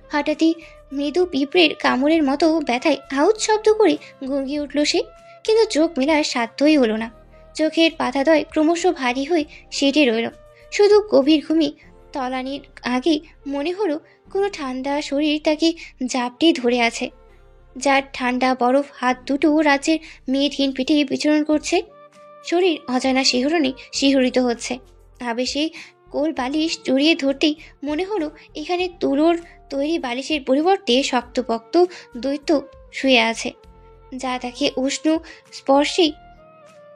হঠাৎই মৃদু পিঁপড়ের কামড়ের মতো ব্যথায় আউট শব্দ করে গর্গিয়ে উঠল সে। কিন্তু চোখ মেলার সাধ্যই হলো না। চোখের পাতাদ্বয় ক্রমশ ভারী হয়ে সেটে রইল। শুধু গভীর ঘুমে তলানির আগে মনে হলো কোনো ঠান্ডা শরীর তাকে জাপটে ধরে আছে, যার ঠান্ডা বরফ হাত দুটো রাজ্যের মেয়েহীন পিঠে বিচরণ করছে। শরীর অজানা শিহরণে শিহরিত হচ্ছে। আবেশে কোল বালিশ জড়িয়ে ধরতেই মনে হলো এখানে তুলোর তৈরি বালিশের পরিবর্তে শক্তপোক্ত দৈত্য শুয়ে আছে, যা তাকে উষ্ণ স্পর্শে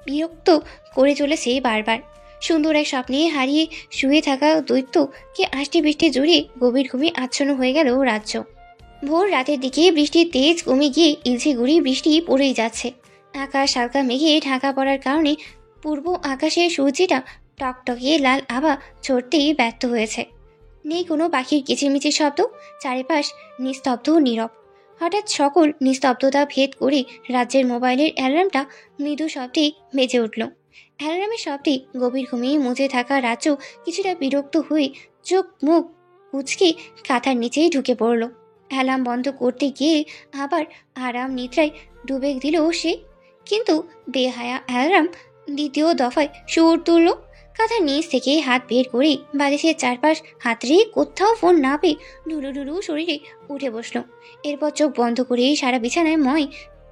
বিরক্ত করে চলেছে বারবার। সুন্দর এক স্বপ্নে হারিয়ে শুয়ে থাকা দৈত্যকে আষ্টে বৃষ্টি জড়িয়ে গভীর ঘুমে আচ্ছন্ন হয়ে গেল রাজ্য। ভোর রাতের দিকে বৃষ্টির তেজ কমে গিয়ে ইলঝে গুড়ি বৃষ্টি পড়েই যাচ্ছে। আকাশ হালকা মেঘে ঢাকা পড়ার কারণে পূর্ব আকাশের সূর্যটা টকটকে লাল আভা ছড়তেই ব্যর্থ হয়েছে। নেই কোনো পাখির কিচিরমিচির শব্দ, চারিপাশ নিস্তব্ধ নীরব। হঠাৎ সকল নিস্তব্ধতা ভেদ করে রাজ্যের মোবাইলের অ্যালার্মটা মৃদু শব্দে বেজে উঠল। অ্যালার্মের শব্দে গভীর ঘুমিয়ে মুজে থাকা রাজ্য কিছুটা বিরক্ত হয়ে চোখ মুখ কুচকে কাঁথার নিচেই ঢুকে পড়ল। অ্যালার্ম বন্ধ করতে গিয়ে আবার আরাম নিদ্রায় ডুবে দিল সে, কিন্তু বেহায়া অ্যালার্ম দ্বিতীয় দফায় সুর তুলল। কাঁথার নিচ থেকে হাত বের করে বালিশের চারপাশ হাতড়ে কোথাও ফোন না পেয়ে ঢুলু ঢুলু শরীরে উঠে বসলো। এরপর চোখ বন্ধ করে সারা বিছানায়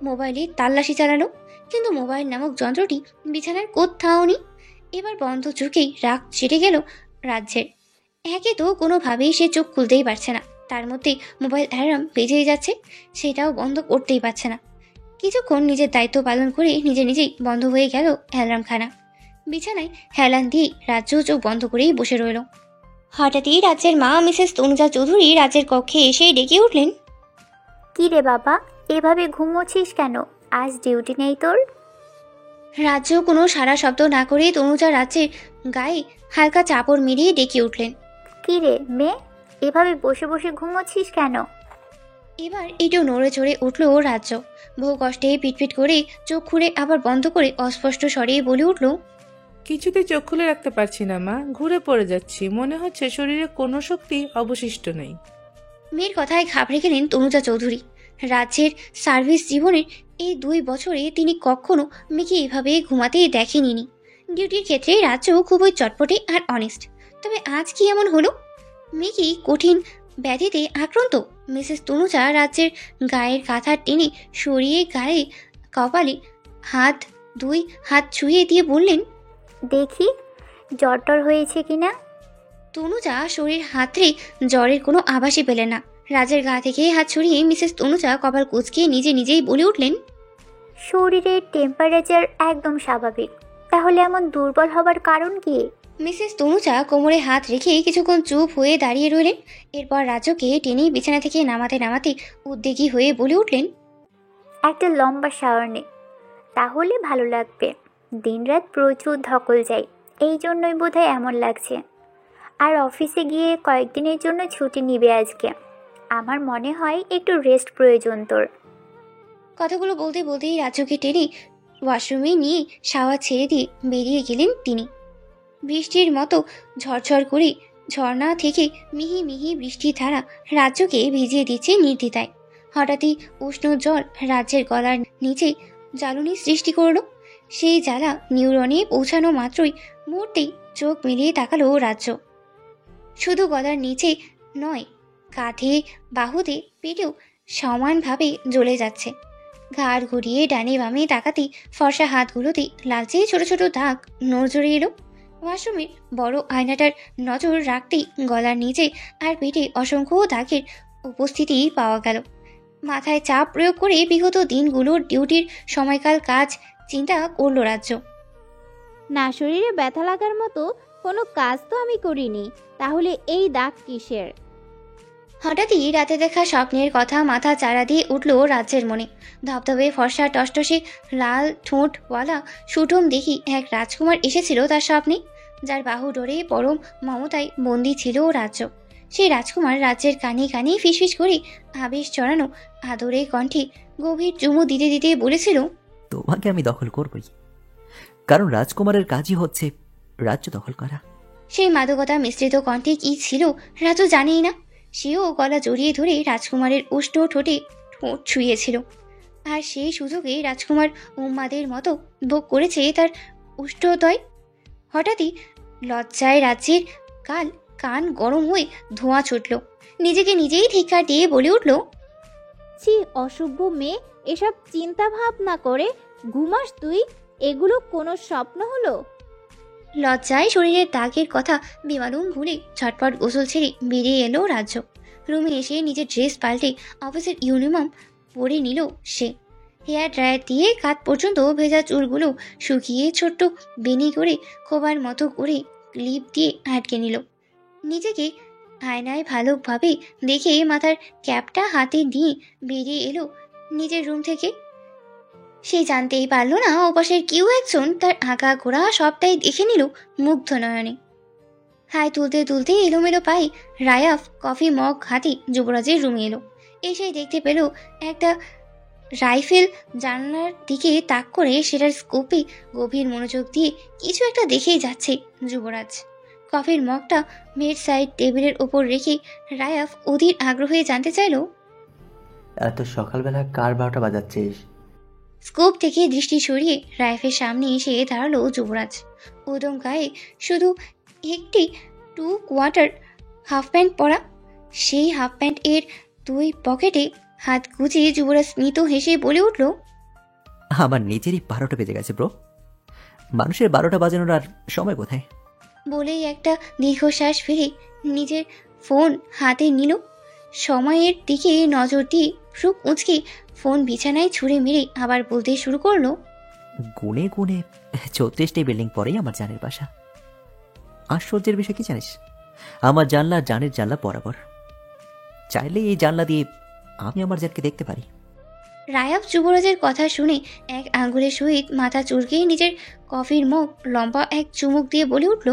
মোবাইলে তাল্লাশি চালালো, কিন্তু মোবাইল নামক যন্ত্রটি বিছানার কোথাও নেই। এবার বন্ধ চোখেই রাগ চেটে গেল রাজ্যের। একে তো কোনোভাবেই সে চোখ খুলতেই পারছে না, তার মধ্যে মোবাইল অ্যালার্ম বেজেই যাচ্ছে, সেটাও বন্ধ করতেই পারছে না। কিছুক্ষণ নিজের দায়িত্ব পালন করে নিজেই বন্ধ হয়ে গেল অ্যালার্মখানা। বিছানায় হেলান দিয়ে রাজ্য চোখ বন্ধ করেই বসে রইল। হঠাৎই রাজ্যের মা মিসেস তনুজা চৌধুরী রাজ্যের কক্ষে এসে ডেকে উঠলেন। কি রে বাবা, এভাবে ঘুমোচ্ছিস কেন? আজ ডিউটি নেই তোর? রাজ্য কোনো সারা শব্দ না করে তনুজা রাজ্যের গায়ে হালকা চাপড় মেরিয়ে ডেকে উঠলেন। কি রে মেয়ে, এভাবে বসে বসে ঘুমোচ্ছিস কেন? এবার একটু নড়ে চড়ে উঠল রাজ্য। বহু কষ্টে পিটপিট করে চোখ খুলে আবার বন্ধ করে অস্পষ্ট স্বরে বলে উঠল, কিছুতে চোখ খুলে রাখতে পারছি না মা, ঘুরে পড়ে যাচ্ছি, মনে হচ্ছে শরীরে কোনো শক্তি অবশিষ্ট নেই। মেয়ের কথায় ঘাবড়ে গেলেন তনুজা চৌধুরী। রাজ্যের সার্ভিস জীবনের এই 2 বছরে তিনি কখনো মেয়েকে এভাবে ঘুমাতে দেখেনি। ডিউটির ক্ষেত্রে রাজ্য খুবই চটপটে আর অনেস্ট, তবে আজ কি এমন হলো? মেয়ে কি কঠিন ব্যাধিতে আক্রান্ত? মিসেস তনুজা রাজ্যের গায়ের কাঁথা টেনে সরিয়ে গায়ে কপালে দুই হাত ছুঁয়ে দিয়ে বললেন, দেখি জ্বর হয়েছে কিনা। তনুজা শরীর হাতড়ে জ্বরের কোনো আভাসই পেলেন না। রাজের গা থেকে হাত ছড়িয়ে মিসেস তনুজা কপাল কুঁচকে নিজেই বলে উঠলেন, শরীরের টেম্পারেচার একদম স্বাভাবিক, তাহলে এমন দুর্বল হবার কারণ কি? মিসেস তনুজা কোমরে হাত রেখে কিছুক্ষণ চুপ হয়ে দাঁড়িয়ে রইলেন। এরপর রাজকে টেনে বিছানা থেকে নামাতে উদ্বেগী হয়ে বলে উঠলেন, একটা লম্বা শাওয়ার নে, তাহলে ভালো লাগবে। দিনরাত প্রচুর ধকল যায়, এই জন্যই বোধহয় এমন লাগছে। আর অফিসে গিয়ে কয়েকদিনের জন্য ছুটি নিবে আজকে। আমার মনে হয় একটু রেস্ট প্রয়োজন তোর। কথাগুলো বলতে বলতেই রাজকে টেনে ওয়াশরুমে নিয়ে শাওয়ার ছেড়ে দিয়ে বেরিয়ে গেলেন তিনি। বৃষ্টির মতো ঝরঝর করে ঝর্ণা থেকে মিহি মিহি বৃষ্টির ধারা রাজ্যকে ভিজিয়ে দিচ্ছে নির্দ্বিধায়। হঠাৎই উষ্ণ জল রাজ্যের গলার নিচে জ্বালনি সৃষ্টি করল। সেই জ্বালা নিউরনে পৌঁছানো মাত্রই মুহূর্তেই চোখ মিলিয়ে তাকালো রাজ্য। শুধু গলার নিচে নয়, কাঁধে, বাহুতে, পেটেও সমানভাবে জ্বলে যাচ্ছে। ঘাড় ঘুরিয়ে ডানে বামে তাকাতেই ফর্সা হাতগুলোতে লালচে ছোট ছোট দাগ নজরে এলো। ওয়াশরুমের বড় আয়নাটার নজর রাখতেই গলার নিচে আর পেটে অসংখ্য দাগের উপস্থিতি পাওয়া গেল। মাথায় চাপ প্রয়োগ করে বিগত দিনগুলোর ডিউটির সময়কাল কাজ চিন্তা করল রাজ্য। না, শরীরে ব্যথা লাগার মতো কোনো কাজ তো আমি করিনি, তাহলে এই দাগ কিসের? হঠাৎই রাতে দেখা স্বপ্নের কথা মাথা চারা দিয়ে উঠল রাজ্যের মনে। ধবধবে ফর্সা টসটসে লাল ঠোঁটওয়ালা সুঠম দেখি এক রাজকুমার এসেছিল তার স্বপ্নে, যার বাহু ডোরে পরম মমতায় বন্দী ছিল রাজ্য। সেই রাজকুমার রাজ্যের কানে কানে ফিসফিস করে আবেশ চড়ানো আদরে কণ্ঠে গভীর চুমু দিতে দিতে বলেছিল, তোমাকে আমি দখল করবই, কারণ রাজকুমারের কাজই হচ্ছে রাজ্য দখল করা। সেই মাদকতা মিশ্রিত কণ্ঠে কি ছিল রাজু জানেই না। সেও গলা জড়িয়ে ধরে রাজকুমারের উষ্ণ ঠোঁটে ঠোঁট ছুঁয়েছিল। আর সেই সুযোগে রাজকুমার উম্মাদের মতো ভোগ করেছে তার উষ্ঠদয়। হঠাৎই লজ্জায় রাজ্যের কান গরম হয়ে ধোঁয়া ছুটল। নিজেকে নিজেই ধিক্কার দিয়ে বলে উঠল, ছি অসভ্য মেয়ে, এসব চিন্তা ভাবনা করে ঘুমাস তুই? এগুলো কোনো স্বপ্ন হলো? লজ্জায় শরীরের দাগের কথা বেমালুম ভুলে ঝটপট গোসল ছেড়ে বেরিয়ে এলো রাজ্য। রুমে এসে নিজের ড্রেস পাল্টে অফিসের ইউনিফর্ম পরে নিল সে। হেয়ার ড্রায়ার দিয়ে কাঁধ পর্যন্ত ভেজা চুলগুলো শুকিয়ে ছোট্ট বেনি করে খোবার মতো করে ক্লিপ দিয়ে আটকে নিল। নিজেকে আয়নায় ভালোভাবে দেখে মাথার ক্যাপটা হাতে নিয়ে বেরিয়ে এলো নিজের রুম থেকে। সে জানতেই পারল না ওপাশের কেউ একজন তার আঁকা ঘোড়া সবটাই দেখে নিল মুগ্ধ নয়নে। হাই তুলতে তুলতে এলোমেলো পায়ে রায়াফ কফি মগ হাতে যুবরাজের রুমে এলো। এসেই দেখতে পেল একটা রাইফেল জানলার দিকে তাক করে সেটার স্কোপে গভীর মনোযোগ দিয়ে কিছু একটা দেখেই যাচ্ছে যুবরাজ। কফির মগটা বেড সাইড টেবিলের ওপর রেখে রায়াফ অধীর আগ্রহে জানতে চাইল, এত সকালবেলা কার 12টা বাজাচ্ছিস? স্কোপ থেকে দৃষ্টি সরিয়ে রাইফের সামনে এসে দাঁড়ালো যুবরাজ। উদম গায়ে শুধু একটি 2 কোয়ার্টার হাফ প্যান্ট পরা। সেই হাফ প্যান্ট এর 2 পকেটে হাত গুজিয়ে যুবরাজ স্মিত হেসে বলে উঠল, আমার নিজেরই 12টা বেজে গেছে ব্রো। মানুষের 12টা বাজানোর আর সময় কোথায়? বলেই একটা দীর্ঘশ্বাস ফেলে নিজের ফোন হাতে নিল। সময়ের দিকে নজর দিয়ে চোখ উঁচকে ফোন বিছানায় ছুঁড়ে মেরে আবার বলতে শুরু করলো, গুনে গুনে 34টি বিল্ডিং পরেই আমার জানের বাসা। আশ্চর্যের বিষয় কি জানিস? আমার জানলা জানের জানলা বরাবর। চাইলে এই জানলা দিয়ে আমি আমার জানকে দেখতে পারি। রায়াব যুবরাজের কথা শুনে এক আঙ্গুলের সহিত মাথা চুলকে নিজের কফির মগ লম্বা এক চুমুক দিয়ে বলে উঠল,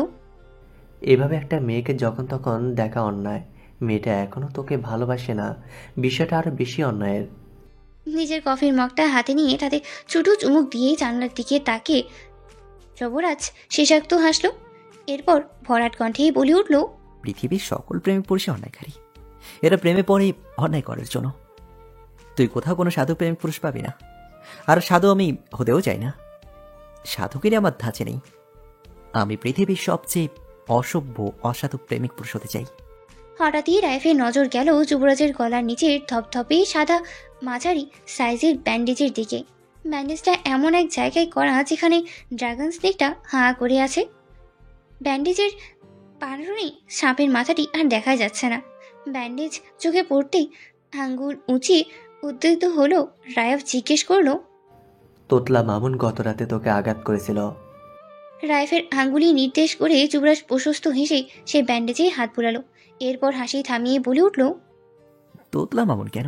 এভাবে একটা মেয়েকে যখন তখন দেখা অন্যায়। মেয়েটা এখনো তোকে ভালোবাসে না, বিষয়টা আরো বেশি অন্যায়ের। নিজের কফির মগটা হাতে নিয়ে তাতে ছোট চুমুক দিয়ে জানলার দিকে তাকিয়ে যুবরাজ শেষাক্ত হাসল। এরপর ভরাট কণ্ঠেই বলে উঠল, পৃথিবীর সকল প্রেমিক পুরুষই অন্যায়কারী। এরা প্রেমে পড়ে অন্যায় করার জন্য। তুই কোথাও কোনো সাধু প্রেমিক পুরুষ পাবি না। আর সাধু আমি হতেও চাই না। সাধুগিরি আমার ধাঁচে নেই। আমি পৃথিবীর সবচেয়ে অসভ্য অসাধু প্রেমিক পুরুষ হতে চাই। হঠাৎই রাইফের নজর গেল যুবরাজের গলার নিচের ধপধপে সাদা মাঝারি সাইজের ব্যান্ডেজের দিকে। ব্যান্ডেজটা এমন এক জায়গায় করা যেখানে ড্রাগন স্নেকটা হাঁ করে আছে। ব্যান্ডেজের পারণে সাপের মাথাটি আর দেখা যাচ্ছে না। ব্যান্ডেজ চোখে পড়তেই আঙ্গুল উঁচিয়ে উদ্বিগ্ন হলো। রায়াফ জিজ্ঞেস করলো, তোতলা মামুন গত রাতে তোকে আঘাত করেছিল? রাইফের আঙ্গুলি নির্দেশ করে যুবরাজ প্রশস্ত হেসে সে ব্যান্ডেজে হাত বুলালো। এরপর হাসি থামিয়ে বলে উঠল, তোতলা মামুন কেন?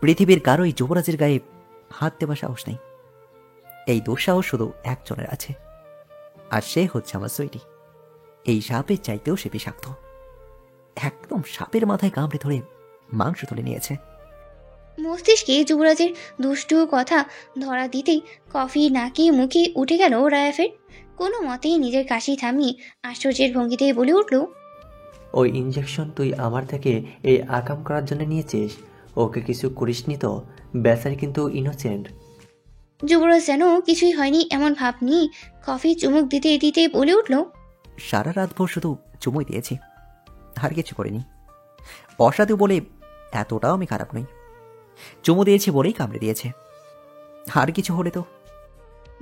পৃথিবীর কারোই যুবরাজের গায়ে হাত দেওয়ার সাহস নেই। এই দুঃসাহস শুধু একজনের আছে, আর সে হচ্ছে আমার সুইটি। এই সাপের চাইতেও সে বিষাক্ত। একদম সাপের মাথায় কামড়ে ধরে মাংস তুলে নিয়েছে। মস্তিষ্কে যুবরাজের দুষ্টু কথা ধরা দিতেই কফি নাকে মুখে উঠে গেল রায়াফের। কোনো মতেই নিজের কাশি থামিয়ে আশ্চর্যের ভঙ্গিতে বলে উঠল, ওই ইঞ্জেকশন তুই আমার থেকে এই আকাম করার জন্য নিয়েছিস? ওকে কিছু করিসনি তো? বেচারি কিন্তু ইনোসেন্ট। যুবরাজ যেন কিছুই হয়নি এমন ভাব নিয়ে কফি চুমুক দিতে দিতে বলে উঠল, সারা রাত ভোর শুধু চুমুই দিয়েছি, আর কিছু করিনি। অসাধু বলে এতটাও আমি খারাপ নই। চুমু দিয়েছি বলেই কামড়ে দিয়েছে। আর কিছু হলে তো।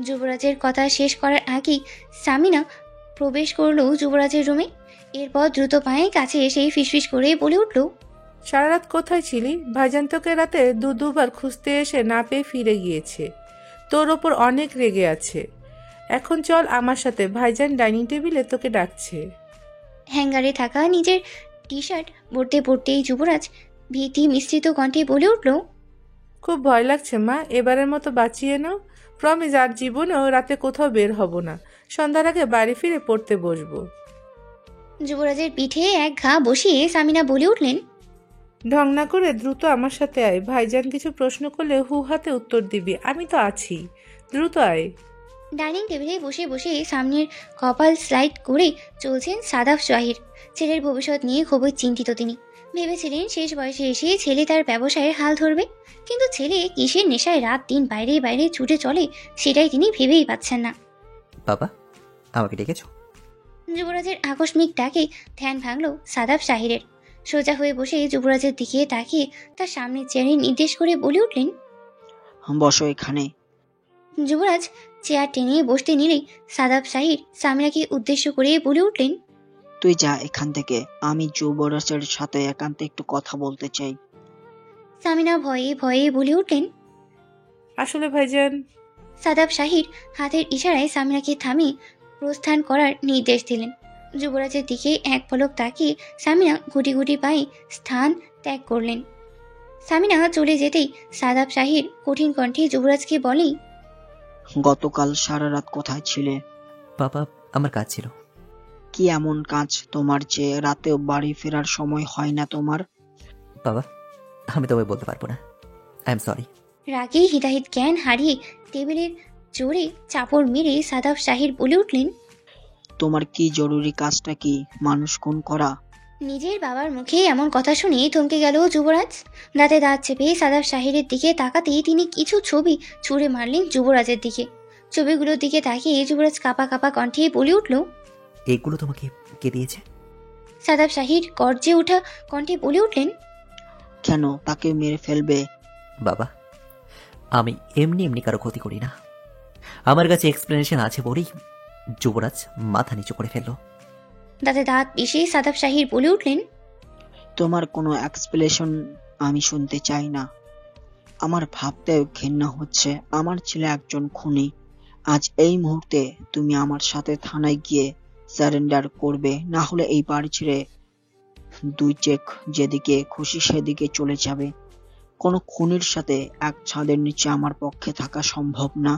যুবরাজের কথা শেষ করার আগেই সামিনা প্রবেশ করলো যুবরাজের রুমে। এরপর দ্রুত পায়ে কাছে এসেই ফিসফিস করে বলে উঠল, সারা রাত কোথায় ছিলি? ভাইজান তোকে রাতে দুবার খুঁজতে এসে না পেয়ে ফিরে গিয়েছে। তোর ওপর অনেক রেগে আছে। এখন চল আমার সাথে, ভাইজান ডাইনিং টেবিলে তোকে ডাকছে। হ্যাঙ্গারে থাকা নিজের টি শার্ট পরতে পরতেই যুবরাজ ভীতি মিশ্রিত কণ্ঠে বলে উঠল, খুব ভয় লাগছে মা, এবারের মতো বাঁচিয়ে নাও। প্রমিস আর জীবনেও রাতে কোথাও বের হব না। সন্ধ্যার আগে বাড়ি ফিরে পড়তে বসবো। যুবরাজের পিঠে এক ঘা বসিয়ে সামিনা বলে উঠলেন, ঢং না করে দ্রুত আমার সাথে আয়। ভাইজান কিছু প্রশ্ন করলে হু হাতে উত্তর দিবি, আমি তো আছি। দ্রুত আয়। ডাইনিং টেবিলে বসে বসে সামনের কপাল স্লাইড করে চলছেন সাদাফ জাহির। ছেলের ভবিষ্যৎ নিয়ে খুবই চিন্তিত তিনি। ভেবেছিলেন শেষ বয়সে এসে ছেলে তার ব্যবসায়ের হাল ধরবে, কিন্তু ছেলে কিসের নেশায় রাত দিন বাইরে বাইরে ছুটে চলে সেটাই তিনি ভেবেই পাচ্ছেন না। বাবা, আমাকে ডেকেছো? যুবরাজের আকস্মিক ডাকে ধ্যান ভাঙল সাদাব শাহিরের। সোজা হয়ে বসে যুবরাজের দিকে তাকিয়ে তার সামনে চেয়ারে নির্দেশ করে বলে উঠলেন, বসো এখানে। যুবরাজ চেয়ার টেনে বসতে নিলেই সাদাব শাহির সামিরাকে উদ্দেশ্য করে বলে উঠলেন, তুই যা এখান থেকে, আমি যুবরাজের সাথে একান্তে একটু কথা বলতে চাই। সামিনা ভয়ে ভয়ে বলে উঠলেন, আসলে ভাইজান। সাদাব শাহির হাতের ইশারায় সামিনাকে থামিয়ে প্রস্থান করার নির্দেশ দিলেন। যুবরাজের দিকে এক পলক তাকিয়ে সামিনা গুটি গুটি পায়ে স্থান ত্যাগ করলেন। সামিনা চলে যেতেই সাদাব শাহির কঠিন কণ্ঠে যুবরাজকে বলে, গতকাল সারা রাত কোথায় ছিলে? বাবা, আমার কাজ ছিল। কি এমন কাজ তোমার যে রাতেও বাড়ি ফেরার সময় হয় না তোমার? বাবা, আমি তবে বলতে পারবো না। I am sorry. রাগে হিতাহিত জ্ঞান হারিয়ে টেবিলের জোরে চাপড় মেরে সাদাব শাহির বলে উঠলেন, তোমার কি জরুরি কাজটা কি? মানুষ খুন করা? নিজের বাবার মুখে এমন কথা শুনে থমকে গেল যুবরাজ। দাঁতে দাঁত চেপে সাদাব শাহিরের দিকে তাকাতেই তিনি কিছু ছবি ছুঁড়ে মারলেন যুবরাজের দিকে। ছবিগুলোর দিকে তাকিয়ে যুবরাজ কাঁপা কাঁপা কণ্ঠে বলে উঠল, এগুলো তোমাকে কে দিয়েছে? সাদাব শাহির গর্জে ওঠা কণ্ঠে বলে উঠলেন, কেন তাকে মেরে ফেলবে? বাবা, আমি এমনি এমনি কারো ক্ষতি করি না। আমার কাছে এক্সপ্লেনেশন আছে বলেই যুবরাজ মাথা নিচু করে ফেললো। দাঁতে দাঁত পিষে সাদাব শাহির বলে উঠলেন, তোমার কোনো এক্সপ্লেনেশন আমি শুনতে চাই না। আমার ভাবতেও ঘৃণা হচ্ছে আমার ছেলে একজন খুনি। আজ এই মুহূর্তে তুমি আমার সাথে থানায় গিয়ে সারেন্ডার করবে, না হলে এই বাড়ি ছেড়ে দুই চেক যেদিকে খুশি সেদিকে চলে যাবে। কোনো খুনির সাথে এক ছাদের নিচে আমার পক্ষে থাকা সম্ভব না।